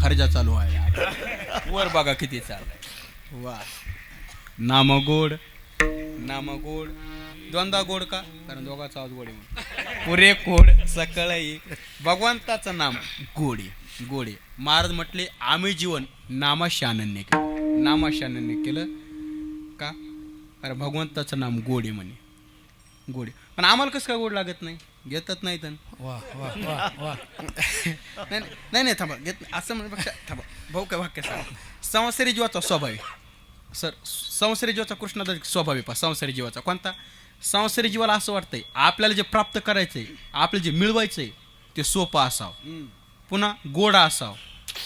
Speaker 1: खर्जा चालू आहे वर बघा किती चालू वा नाम गोड द्वंदा गोड का कारण दोघाचा आवाज गोड आहे म्हणून. पुरे गोड सकळही भगवंताचं नाम गोडे महाराज म्हटले आम्ही जीवन नामाशी अनन्य केलं का अरे भगवंताचं नाम गोडे म्हणे गोडे पण आम्हाला कसं काय गोड लागत नाही घेतच नाही तर
Speaker 3: वा वा वा वा
Speaker 1: नाही थांबा घेत नाही. असं म्हणण्यापेक्षा थांबा भाऊ काय वाक्य सांग संसारी जीवाचा स्वभाव आहे सर संसारी जीवाचा कृष्णाचा स्वभाव आहे पा संसारी जीवाचा कोणता संसारी जीवाला असं वाटतंय आपल्याला जे प्राप्त करायचंय आपल्याला जे मिळवायचंय ते सोपं असावं पुन्हा गोड असावं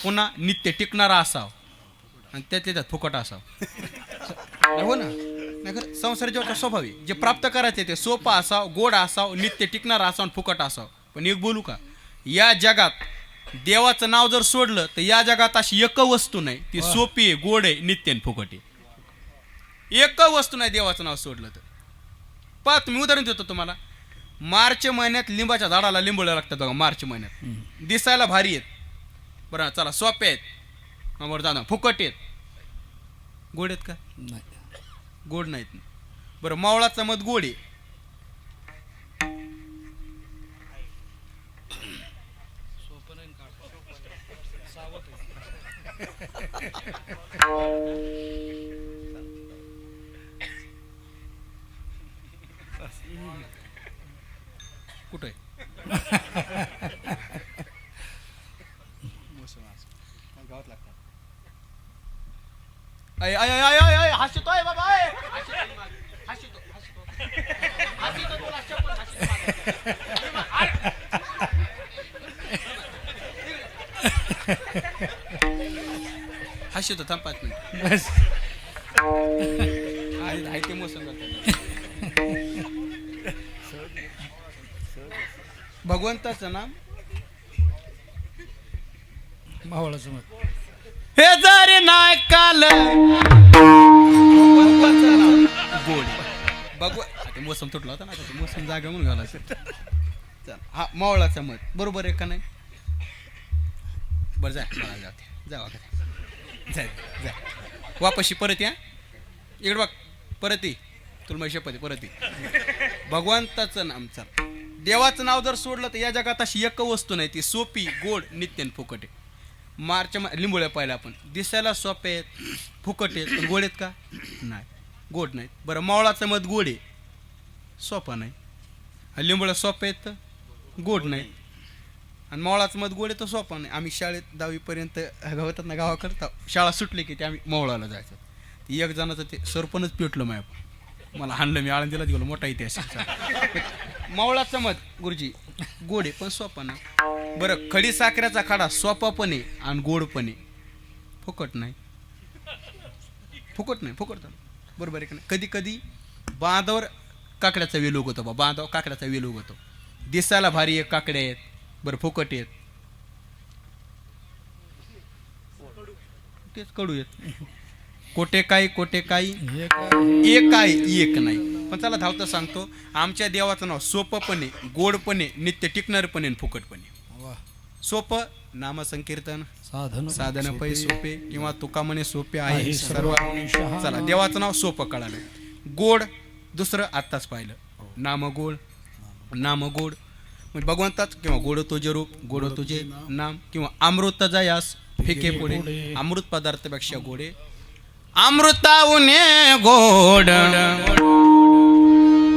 Speaker 1: पुन्हा नित्य टिकणारा असावं आणि त्यात फुकट असावं हो ना नाही खरं संसारी जीवाचा स्वभाव आहे जे प्राप्त करायचंय ते सोपं असावं गोड असावं नित्य टिकणारा असावं फुकट असावं पण एक बोलू का या जगात देवाचं नाव जर सोडलं तर या जगात अशी एक वस्तू नाही ती सोपी आहे गोड आहे नित्य आणि फुकट आहे एक वस्तू नाही देवाचं नाव सोडलं तर पहा तुम्ही उदाहरण देतो तुम्हाला मार्च महिन्यात लिंबाच्या झाडाला लिंबोळ्या लागतात बघा मार्च महिन्यात दिसायला भारी आहेत बरं चला सोपे आहेत बरं जाणं फुकट आहेत गोड आहेत का
Speaker 3: नाही
Speaker 1: गोड नाहीत बरं मावळाचा मध गोड आहे कुठे गावात लागतात आय आय आय आय आय हसतोय बाबा आय हसतो तुला शपथ हसतो थांब 5 मिनिट
Speaker 3: बस
Speaker 1: आहे ते मोसम करतात भगवंताचं नाम
Speaker 3: मावळाचं मत
Speaker 1: हे जरी नाही काल गोड भगवान मोसम तुटला होता ना आता मोसम जागा म्हणून घालायचं चल हा मावळाचा मत बरोबर आहे का नाही बरं मला जाते जा वापशी परत या इकडे बघ परत ये तुला माझी शपथ परत ये भगवंताचं नाम चल देवाचं नाव जर सोडलं तर या जगात अशी एक वस्तू नाही ती सोपी गोड नित्य आणि फुकट आहे मार्च लिंबोळ्या पाहिल्या आपण दिसायला सोपे आहेत फुकट आहेत पण गोड आहेत का नाही गोड नाहीत बरं मावळाचं मध गोड आहे सोपं नाही लिंबोळ्या सोपे आहेत तर गोड नाही आणि मावळाचं मध गोड आहे तर सोपं नाही आम्ही शाळेत 10वीपर्यंत गावातात ना गावाकडता शाळा सुटली की ते आम्ही मावळाला जायचं एक जणाचं ते सरपणच पेटलं मला हाणलं मी आळंदीला गेलो मोठा इतिहास मावळाचं मध गुरुजी गोड आहे पण सोपं नाही बरं खडी साखरेचा खाडा सोपा पण आहे आणि गोड पण आहे फुकट नाही बरोबर आहे का नाही कधी कधी बांधावर काकड्याचा वेल उगवतो बांधावर काकड्याचा वेल उगवतो दिसायला भारी आहे काकड्या आहेत बरं फुकट आहेत तेच कडू आहेत कोटे काही एक नाही पण चला धावता सांगतो आमच्या देवाचं नाव सोपं पण आहे गोड पण आहे नित्य टिकणार पण आहे फुकट पण आहे सोपं नामसंकीर्तन साधन पै सोपे किंवा तुका म्हणे सोपे आहे सर्व चला देवाचं नाव सोपं कळालं गोड दुसरं आत्ताच पाहिलं नाम गोड म्हणजे भगवंताच किंवा गोड तुझे रूप गोड तुझे नाम किंवा अमृत जयास फेके पुढे अमृत पदार्थापेक्षा गोडे अमृताऊने गोड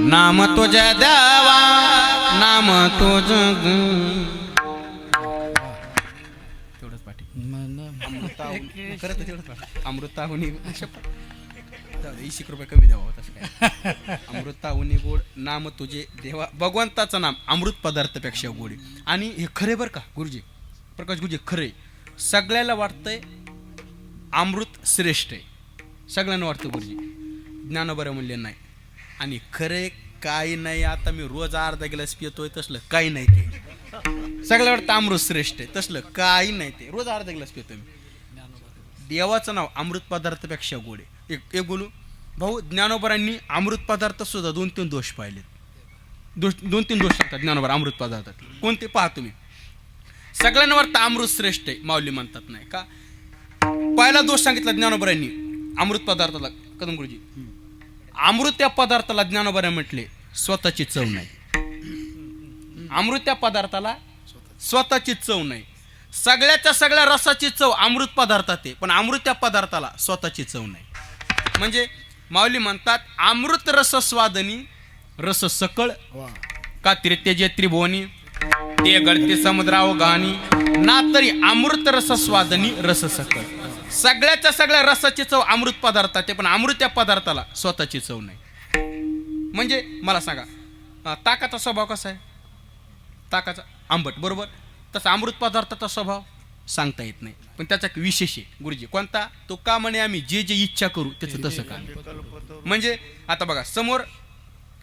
Speaker 1: नाम तुझ्या देवा नाम तुझ तेवढंच पाठी अमृताहुनी 20 रुपये कमी द्यावा तसं काय अमृताहुनी गोड नाम तुझे देवा भगवंताचं नाम अमृत पदार्थापेक्षा गोड आणि हे खरे बरं का गुरुजी प्रकाश गुरुजी खरे सगळ्याला वाटतंय अमृत श्रेष्ठ आहे सगळ्यांना वाटतं गुरुजी ज्ञानोबा मूल्य नाही आणि खरे काही नाही आता मी रोज अर्धा गिलास पितोय तसलं काही नाही ते सगळ्या वाटतं अमृत श्रेष्ठ आहे तसलं काही नाही ते रोज अर्धा गिलास पितोय मी देवाचं नाव अमृत पदार्थापेक्षा गोड आहे एक बोलू भाऊ ज्ञानोबरांनी अमृत पदार्थ सुद्धा 2-3 दोष पाहिलेत 2-3 दोष सांगतात ज्ञानोबर अमृत पदार्थात कोणते पहा तुम्ही सगळ्यांवर तर अमृत श्रेष्ठ आहे माऊली म्हणतात नाही का. पहिला दोष सांगितला ज्ञानोबरांनी अमृत पदार्थाला. कदम गुरुजी, अमृत या पदार्थाला ज्ञानोबरा म्हटले स्वतःची चव नाही. अमृत या पदार्थाला स्वतःची चव नाही. सगळ्याच्या सगळ्या रसाची चव अमृत पदार्थात आहे, पण अमृत या पदार्थाला स्वतःची चव नाही. म्हणजे माऊली म्हणतात अमृत रस स्वादनी रस सकळ का त्रित्यजे त्रिभुवनी ते गळते समुद्राव गाणी ना तरी अमृत रस स्वादनी रस सकळ. सगळ्याच्या सगळ्या रसाची चव अमृत पदार्थात आहे, पण अमृत या पदार्थाला स्वतःची चव नाही. म्हणजे मला सांगा ताकाचा स्वभाव कसा आहे? ताकाचा आंबट बरोबर. तसा अमृत पदार्थाचा स्वभाव सांगता येत नाही, पण त्याचा एक विशेष आहे गुरुजी. कोणता? तो का म्हणे आम्ही जे जे इच्छा करू त्याचं तसं का. म्हणजे आता बघा समोर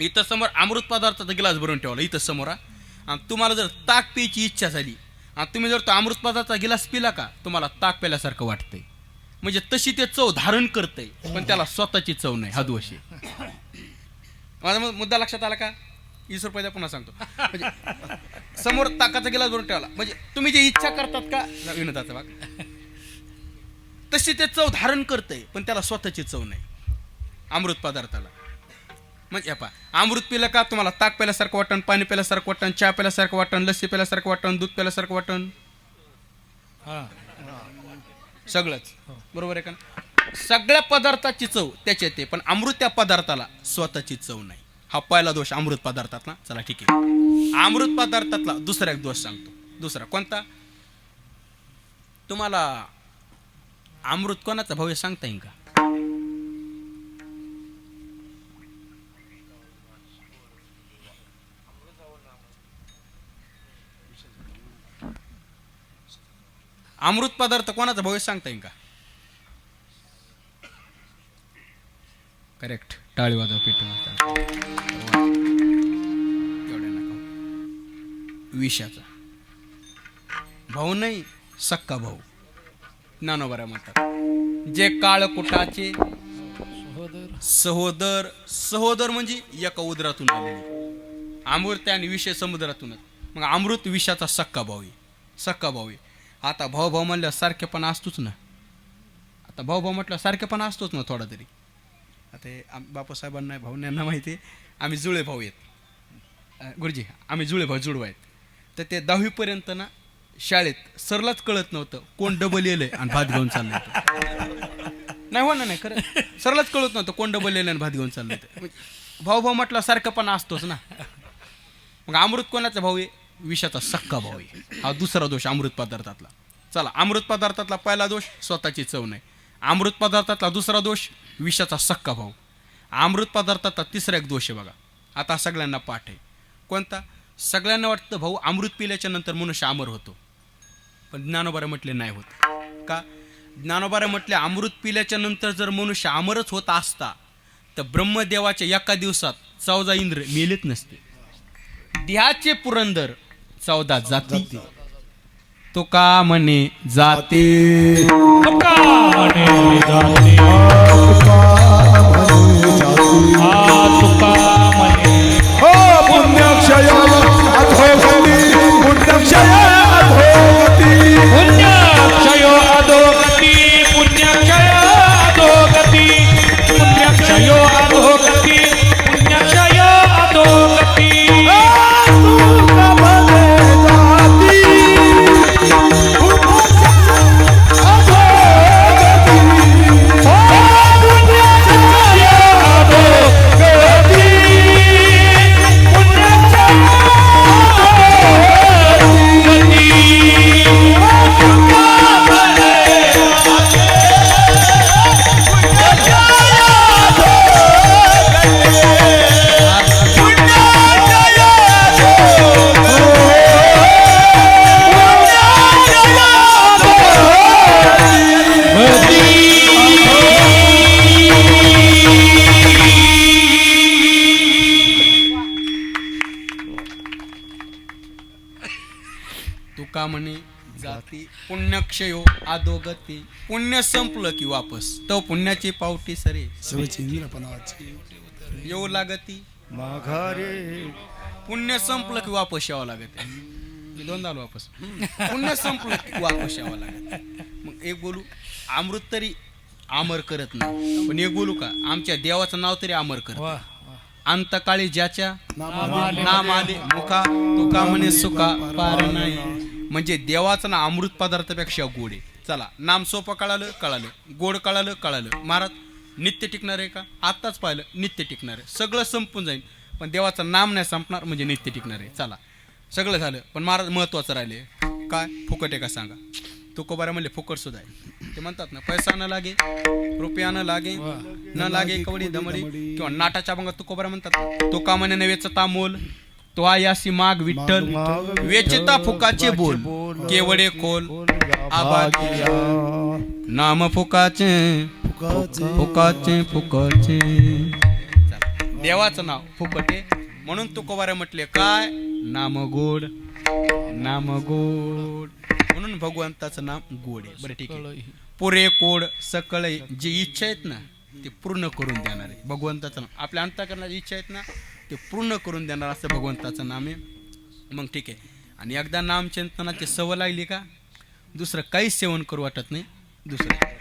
Speaker 1: इथं समोर अमृत पदार्थाचा गिलास भरून ठेवला इथं समोर आणि तुम्हाला जर ताक प्यायची इच्छा झाली आणि तुम्ही जर तो अमृत पदार्थाचा गिलास पिला का तुम्हाला ताक प्याल्यासारखं वाटतंय. म्हणजे तशी ते चव धारण करतंय, पण त्याला स्वतःची चव नाही. हादवशी माझा मुद्दा लक्षात आला का? 20 रुपयाचा पुन्हा सांगतो. म्हणजे समोर ताकाचा गिलास भरून ठेवला म्हणजे तुम्ही जे इच्छा करतात का विनोदाचा भाग तशी ते चव धारण करतंय, पण त्याला स्वतःची चव नाही अमृत पदार्थाला. म्हणजे अमृत पिलं का तुम्हाला ताक प्याल्यासारखं वाटण, पाणी प्याल्यासारखं वाटण, चहा प्याल्यासारखं वाटण, लस्सी प्याल्यासारखं वाटण, दूध प्याल्यासारखं वाटण, सगळंच बरोबर आहे का. सगळ्या पदार्थाची चव त्याच्यात आहे, पण अमृत या पदार्थाला स्वतःची चव नाही. हा पहिला दोष अमृत पदार्थातला. चला ठीक आहे, अमृत पदार्थातला दुसरा एक दोष सांगतो. दुसरा कोणता? तुम्हाला अमृत कोणाचा भाऊ सांगता येईल का? अमृत पदार्थ कोणाचा भाऊ सांगता येईल का? करेक्ट. टाळी वाजवा पेटी एवढ्या नका. विषाचा भाऊ नाही, सक्का भाऊ. ज्ञानोबा म्हणतात जे काळकुटाचे सहोदर. सहोदर म्हणजे एका उदरातून आलेले. अमृत आणि विषय समुद्रातूनच. मग अमृत विषाचा सक्का भाऊ आहे. सक्का भाऊ आहे. आता भाऊ भाऊ म्हणल्यावर सारखेपणा असतोच ना. आता भाऊ भाऊ म्हटलं सारखेपणा असतोच ना थोडा तरी. आता हे बापूसाहेबांना भाऊंना माहिती आहे आम्ही जुळे भाऊ आहेत गुरुजी. आम्ही जुळे भाऊ जुळवा आहेत. तर ते 10वीपर्यंत ना शाळेत सरलाच कळत नव्हतं कोण डबल येलंय आणि भात घेऊन चाललंय. नाही हो ना, नाही खरं सरलाच कळत नव्हतं कोण डबल येलंय आणि भात घेऊन चाललंय. भाऊ भाऊ म्हटलं सारखेपणा असतोच ना. मग अमृत कोणाचा भाऊ आहे? विषाचा सक्का भाऊ आहे. हा दुसरा दोष अमृत पदार्थातला. चला, अमृत पदार्थातला पहिला दोष स्वतःची चव नाही. अमृत पदार्थातला दुसरा दोष विषाचा सक्का भाऊ. अमृत पदार्थातला तिसरा एक दोष आहे बघा. आता सगळ्यांना पाठ आहे. कोणता? सगळ्यांना वाटतं भाऊ अमृत पिल्याच्या नंतर मनुष्य अमर होतो, पण ज्ञानोबा म्हटले नाही होत. का? ज्ञानोबा म्हटले अमृत पिल्याच्या नंतर जर मनुष्य अमरच होत असता तर ब्रह्मदेवाच्या एका दिवसात 14 इंद्र मेलेत नसते. देहाचे पुरंदर 14 जाती. तो का म्हणे जाते,
Speaker 3: तुका म्हणे जाते, तुका म्हणे
Speaker 2: हो पुण्यक्षय अधोगती, पुण्यक्षय अधोगती,
Speaker 3: पुण्यक्षयो अधोगती, पुण्यक्षय अधोगती, पुण्यक्षयो अधोगती, पुण्यक्षय अधोगती.
Speaker 1: तुका म्हणे जाती, पुण्यक्षयो अधोगती. पुण्य संपलं की वापस तो पुण्याची पावटी सरे येऊ लागती.
Speaker 2: माघारे
Speaker 1: पुण्य संपलं की वापस यावं लागते. मी दोनदा आलो वापस पुन्हा संपलं की वापस यावं लागेल. मग एक बोलू अमृत तरी अमर करत नाही, पण एक बोलू का आमच्या देवाचं नाव तरी अमर करत.
Speaker 3: वा
Speaker 1: अंतकाळी ज्याच्या नाम आले मुखा तुका म्हणे सुका पार नाही. म्हणजे देवाचं ना अमृत पदार्थापेक्षा गोड आहे. चला नाम सोपं कळालं कळालं, गोड कळालं कळालं. महाराज नित्य टिकणार आहे का? आत्ताच पाहिलं नित्य टिकणार आहे. सगळं संपून जाईल पण देवाचं नाम नाही संपणार म्हणजे नित्य टिकणार आहे. चला सगळं झालं पण महाराज महत्वाचं राहिले काय? फुकट आहे का सांगा? तुकोबारा म्हणले फुकट सुद्धा आहे. ते म्हणतात ना पैसा न लागे रुपया न लागे न लागे कवडी दमडी किंवा नाटाच्या अभंगात तुकोबारा म्हणतात तुका म्हणे नवेचा तामोल तो आयासी माग विठ्ठल वेचिता फुकाचे बोल केवडे खोल आबागिया नाम फुकाचे फुकाचे फुकाचे. देवाचं नाव फुकट आहे म्हणून तुकोबारा म्हटले काय? नाम गोड नाम गोड म्हणून भगवंताचं नाम गोड आहे. बरं ठीक आहे. पुरे कोड सकळ जी इच्छा आहेत ना ते पूर्ण करून देणार आहे भगवंताचं नाम. आपल्या अंतःकरणाची इच्छा आहेत ना ते पूर्ण करून देणार असं भगवंताचं नाम आहे. मग ठीक आहे. आणि एकदा नामचिंतनाची सवय लागली का दुसरं काहीच सेवन करू वाटत नाही. दुसरं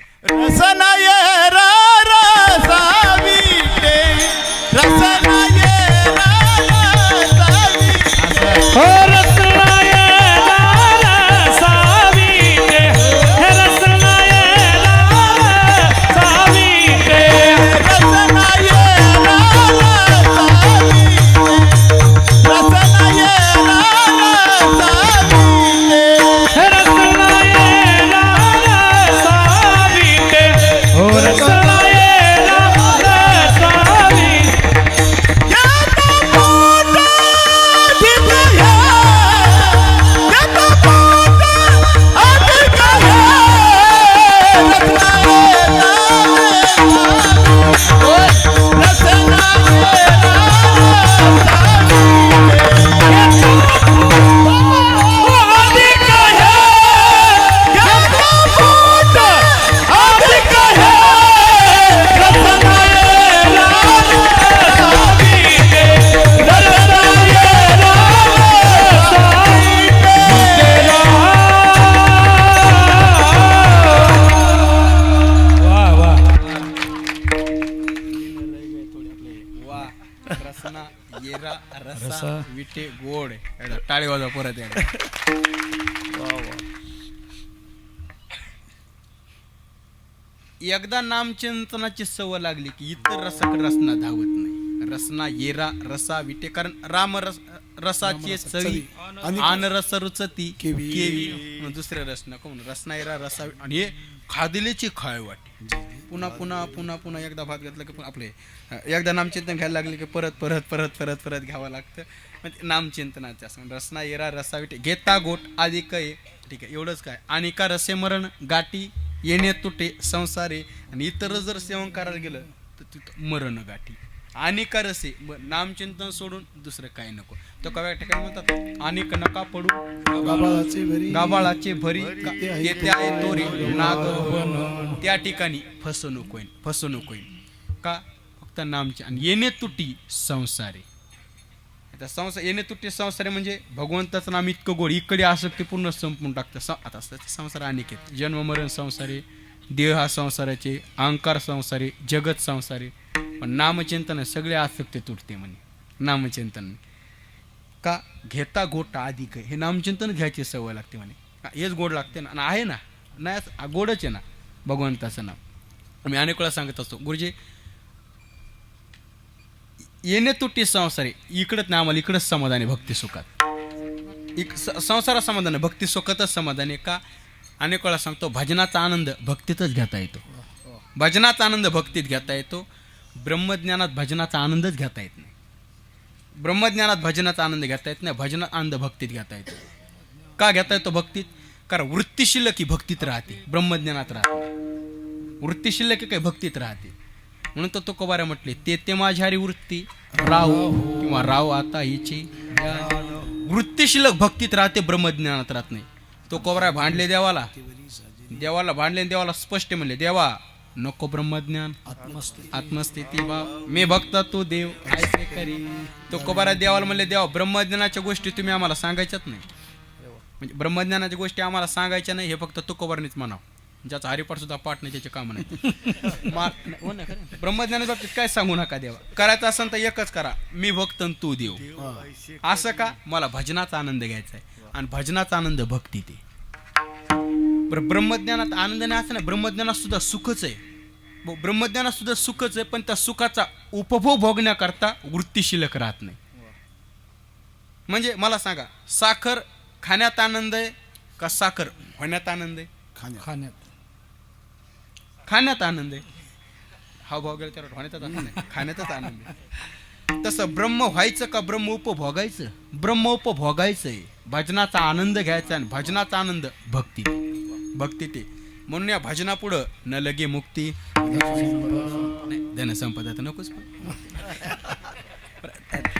Speaker 1: विटे गोड टाळी वाजवा परत एकदा. एकदा नामचिंतनाची सवय लागली की इतर रसाकडे रसना धावत नाही. रसना येरा रसा विटे कारण राम रसाची चवी आन रस रुचती केवी. दुसऱ्या रस नको म्हणून रसना येरा रसा आणि हे खादिलेची खाय वाटे. पुन्हा पुन्हा पुन्हा पुन्हा एकदा भात घेतला की आपले एकदा नामचिंतन घ्यायला लागले की परत परत परत परत परत घ्यावं लागतं. म्हणजे नामचिंतनाचं असं रसना येरा रसा विटे घेता गोट आधी काय ठीक आहे एवढंच काय. आणि का रसे मरण गाठी येणे तुटे संसारे. आणि इतर जर सेवन करायला गेलं तर तिथं मरण गाठी. आणि का रसे नामचिंतन सोडून दुसरं काही नको. तो कव्या ठिकाणी म्हणतात आणि नका पडू गाबाळाचे भरी येते आहे तोरी नाग. त्या ठिकाणी फसवणूक होईल फसवणूक होईल का? फक्त नामचे. आणि येणे तुटी संसारे. आता संसार येणे तुटी संसारे म्हणजे भगवंताचं नाम इतकं गोड इकडे आसक्ती पूर्ण संपून टाकतं. आता संसार अनेक आहेत. जन्म मरण संसारे देह हा संसाराचे अहंकार संसारे जगत संसारे. पण नामचिंतन सगळे आसक्ती तुटते म्हणे नामचिंतन का? घेता गोटा अधिक हे नामचिंतन घ्यायची सवय लागते म्हणे. हेच गोड लागते ना. आणि आहे ना नाही गोडच आहे ना भगवंताचं नाम. मी अनेक वेळा सांगत असतो गुरुजी येणे तुटी संसारे इकडंच नाही आम्हाला इकडंच समाधान आहे भक्ती सुखात. संसारात समाधान आहे भक्ती सुखातच समाधान आहे का? अनेक वेळा सांगतो भजनाचा आनंद भक्तीतच घेता येतो. भजनाचा आनंद भक्तीत घेता येतो. ब्रह्मज्ञानात भजनाचा आनंदच घेता येत नाही. ब्रह्मज्ञानात भजनाचा आनंद घेता येत नाही. भजनात आनंद भक्तीत घेता येतो. का घेता येतो भक्तीत? कारण वृत्ती शिल्लक ही भक्तीत राहते ब्रह्मज्ञानात राहते. वृत्ती शिल्लक काही भक्तीत राहते. म्हणून तो तुकोबारा म्हटले ते माझ्यारी वृत्ती राव किंवा राव आता हिची वृत्ती शिल्लक भक्तीत राहते ब्रह्मज्ञानात राहत नाही. तुकोबारा भांडले देवाला भांडले देवाला स्पष्ट म्हणले देवा नको ब्रह्मज्ञान आत्मस्थिती भाव मी भक्त तू देव ऐसे करी. तुकोबारा देवाला म्हणले देवा ब्रह्मज्ञानाच्या गोष्टी तुम्ही आम्हाला सांगायच्याच नाही. म्हणजे ब्रह्मज्ञानाच्या गोष्टी आम्हाला सांगायच्या नाही, हे फक्त तुकोबारनीच म्हणावं. ज्याचा हरिपाठ सुद्धा पाठ नाही त्याचे काम नाही. हो ना, खरं. ब्रह्मज्ञानाच्या बाबतीत काय सांगू नका देवा. करायचं असेल तर एकच करा, मी भक्त आणि तू देव. असं का? मला भजनाचा आनंद घ्यायचा आहे, आणि भजनाचा आनंद भक्ती ते. ब्रह्मज्ञानात आनंद नाही असं नाही, ब्रह्मज्ञानात सुद्धा सुखच आहे. ब्रह्मज्ञानात सुद्धा सुखच आहे, पण त्या सुखाचा उपभोग भोगण्याकरता वृत्ती शिल्लक राहत नाही. म्हणजे मला सांगा, साखर खाण्यात आनंद आहे का साखर होण्यात आनंद आहे? खाण्यात आनंद आहे. हा भाव गेला त्याला होण्यातच आनंद नाही, खाण्यातच आनंद आहे. तसं ब्रह्म व्हायचं का ब्रह्म उपभोगायचं? ब्रह्म उपभोगायचं आहे, भजनाचा आनंद घ्यायचा, आणि भजनाचा आनंद भक्ती भक्ती ते. म्हणून या भजनापुढं न लगे मुक्ती नाही, धनसंपदा तर नकोच.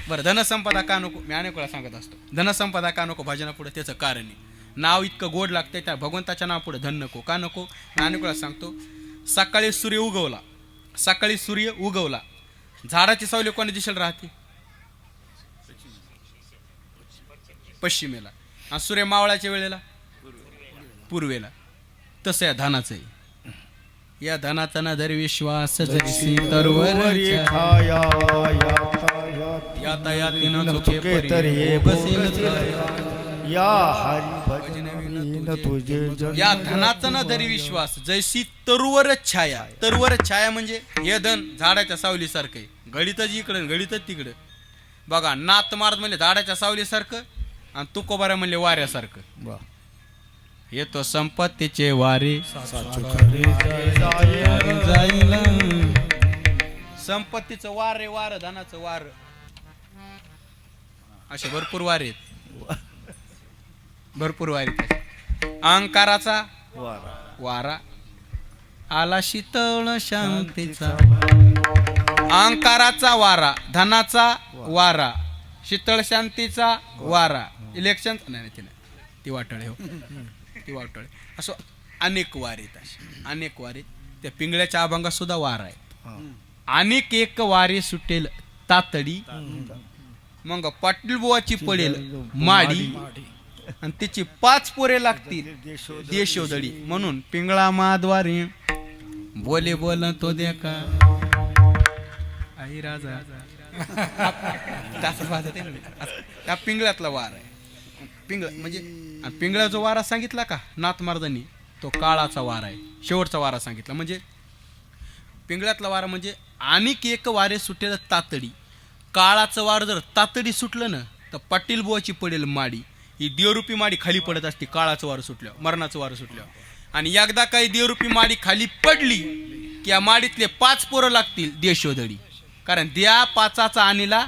Speaker 1: बरं, धनसंपदा का नको? मी अनेक वेळा सांगत असतो, धनसंपदा का नको भजनापुढे? त्याचं कारण आहे, नाव इतकं गोड लागतंय, त्या भगवंताच्या नावापुढे धन नको. का नको? मी अनेक वेळा सांगतो. सकाळी सूर्य उगवला, झाडाची सावली कोणी दिशेला राहते? पश्चिमेला. आणि सूर्य मावळाच्या वेळेला पूर्वेला. तसं या धनाचं आहे. या धनाचा ना जरी विश्वास जरी तरवर यातायातीनं चुके तरी या धनाचा ना जरी विश्वास जैसी तरुवर छाया. तरुवर छाया म्हणजे हे धन झाडाच्या सावलीसारखं आहे, घडीतच इकडं घडीतच तिकडं. बघा, नाथ मार्ग म्हणजे झाडाच्या सावलीसारखं, आणि तुकोबारा म्हणले वाऱ्यासारखं. येतो संपत्तीचे वारे संपत्तीचं वार, धनाचं वार, असे भरपूर वारे आहेत, भरपूर वारे. अहंकाराचा वारा आला शीतळ शांतीचा. अहंकाराचा वारा, धनाचा वारा, शीतळ शांतीचा वारा. इलेक्शन नाही, ती वाटळे, हो ती वाटळे. असं अनेक वार आहेत, असे अनेक वार आहेत. त्या पिंगळ्याच्या अभंगात सुद्धा वार आहेत. अनेक एक वारे सुटेल तातडी, मग पाटील बुवाची पडेल माडी, आणि तिची 5 पोरे लागतील देशोदडी. म्हणून पिंगळा माद्वारे बोले बोल तो दे का आई राजा. त्या पिंगळ्यातला वार आहे. पिंगळ म्हणजे पिंगळ्याचा वारा सांगितला का नाथ महाराजांनी, तो काळाचा वारा आहे. शेवटचा वारा सांगितला म्हणजे पिंगळ्यातला वारा म्हणजे आणिक एक वारे सुटेल तातडी. काळाचं वार जर तातडी सुटलं ना तर पाटील बुवाची पडेल माडी. ही देवरूपी माडी खाली पडत असते काळाचं वार सुटल्यावर, मरणाचं वार सुटल्यावर. आणि एकदा काही देवरूपी माडी खाली पडली की या माडीतले 5 पोरं लागतील देशोदडी. कारण द्या पाचाचा आणीला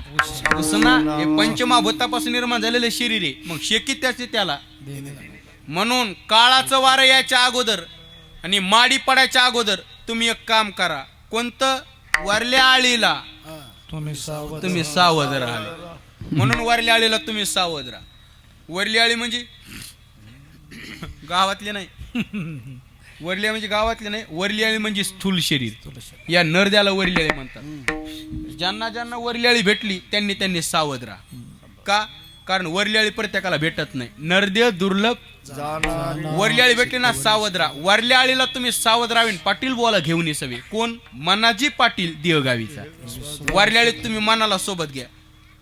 Speaker 1: उसना, हे पंचमहाभूतापासून निर्माण झालेलं शरीर आहे, मग शेकीत त्याचे त्याला. म्हणून काळाचं वारं यायच्या अगोदर आणि माडी पडायच्या अगोदर तुम्ही एक काम करा. कोणतं? वरल्या आळीला तुम्ही सावध राहा. म्हणून वरल्या आळीला तुम्ही सावध राहा. वरली आळी म्हणजे गावातले नाही, वरली म्हणजे गावातले नाही, वरली आळी म्हणजे स्थूल शरीर. या नरद्याला वरली आळी म्हणतात. ज्यांना ज्यांना वरली आळी भेटली त्यांनी त्यांनी सावध राहा. का? कारण वरली आळी प्रत्येकाला भेटत नाही, नरदेव दुर्लभ. वरली आळी भेटली ना सावध राहा. वरल्या आळीला तुम्ही सावध राहावीन. पाटील बोला घेऊन सवे. कोण? मनाजी पाटील देवगावीचा. वरल्या आळीत तुम्ही मनाला सोबत घ्या.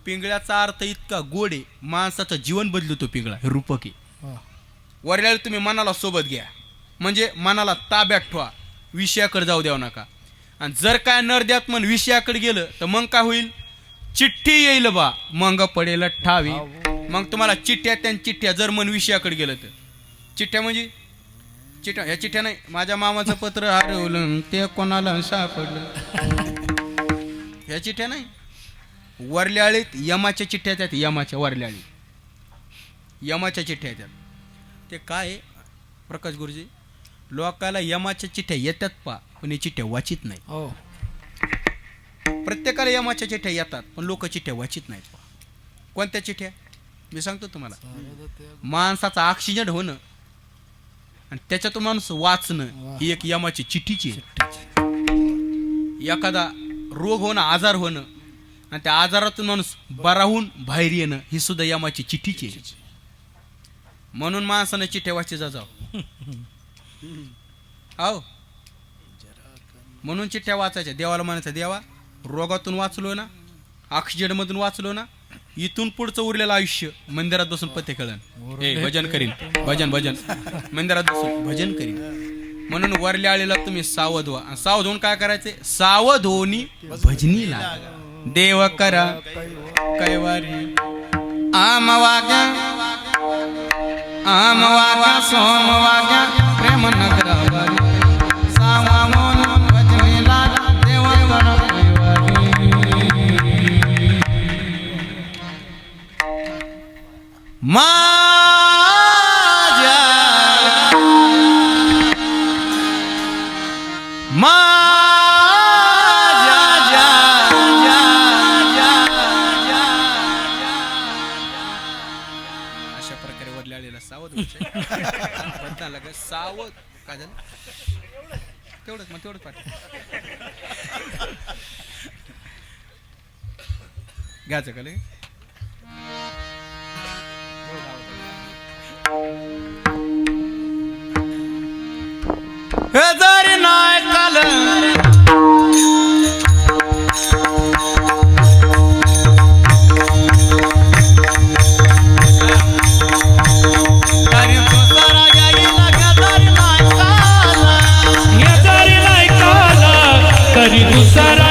Speaker 1: पिंगळ्याचा अर्थ इतका गोड आहे, माणसाचं जीवन बदलतो पिंगळा, हे रूपक आहे. वरल्या आळीत तुम्ही मनाला सोबत घ्या म्हणजे मनाला ताब्यात ठेवा, विषयाकडे जाऊ द्याव नका. आणि जर काय नरद्यात मन विषयाकडे गेलं तर मग काय होईल? चिठ्ठी येईल बा, मग पडेल ठावी. मग तुम्हाला चिठ्ठ्या त्या चिठ्ठ्या, जर मन विषयाकडे गेलं तर. चिठ्ठ्या म्हणजे चिठ्ठ्या, ह्या चिठ्ठ्या नाही, माझ्या मामाचं पत्र हरवलं ते कोणाला सापडलं, ह्या चिठ्ठ्या नाही. वरल्या आळीत यमाच्या चिठ्ठ्या त्यात, यमाच्या वरल्या आळीत यमाच्या चिठ्ठ्या त्यात. ते काय प्रकाश गुरुजी, लोकाला यमाच्या चिठ्ठ्या येतात पा, पण हे चिठ्ठ्या वाचित नाही. प्रत्येकाला यमाच्या चिठ्ठ्या येतात पण लोक चिठ्ठ्या वाचित नाहीत. कोणत्या चिठ्ठ्या? मी सांगतो तुम्हाला. माणसाचा ऑक्सिजन होणं आणि त्याच्यातून माणूस वाचणं ही एक यमाची चिठ्ठीची आहे. एखादा रोग होणं, आजार होणं आणि त्या आजारातून माणूस बरा होऊन बाहेर येणं ही सुद्धा यमाची चिठ्ठीची आहे. म्हणून माणसानं चिठ्ठ्या वाची जाऊ हो म्हणून चिठ्ठ्या वाचायच्या. देवाला म्हणायचं देवा रोगातून वाचलो ना, ऑक्सिजनमधून वाचलो ना, इथून पुढचं उरलेलं आयुष्य मंदिरात बसून पत्ते खेळन, भजन करीन, भजन भजन मंदिरात बसून भजन करीन. म्हणून वरल्या आळीला तुम्ही सावध व्हा. सावध होऊन काय करायचे? सावध होनी भजनी लागा. देव करा कैवारी आम वाग्या सोम वाग्या प्रेम नगरावरी सावा मोन भजनी लागा. देव करा कैवारी माझ्या अशा प्रकारे वरल्या आलेला सावध बदला का सावध काय झालं तेवढंच मग तेवढंच पाठ घ्यायचं का लगे जरी नाही काल
Speaker 3: तरी दुसरा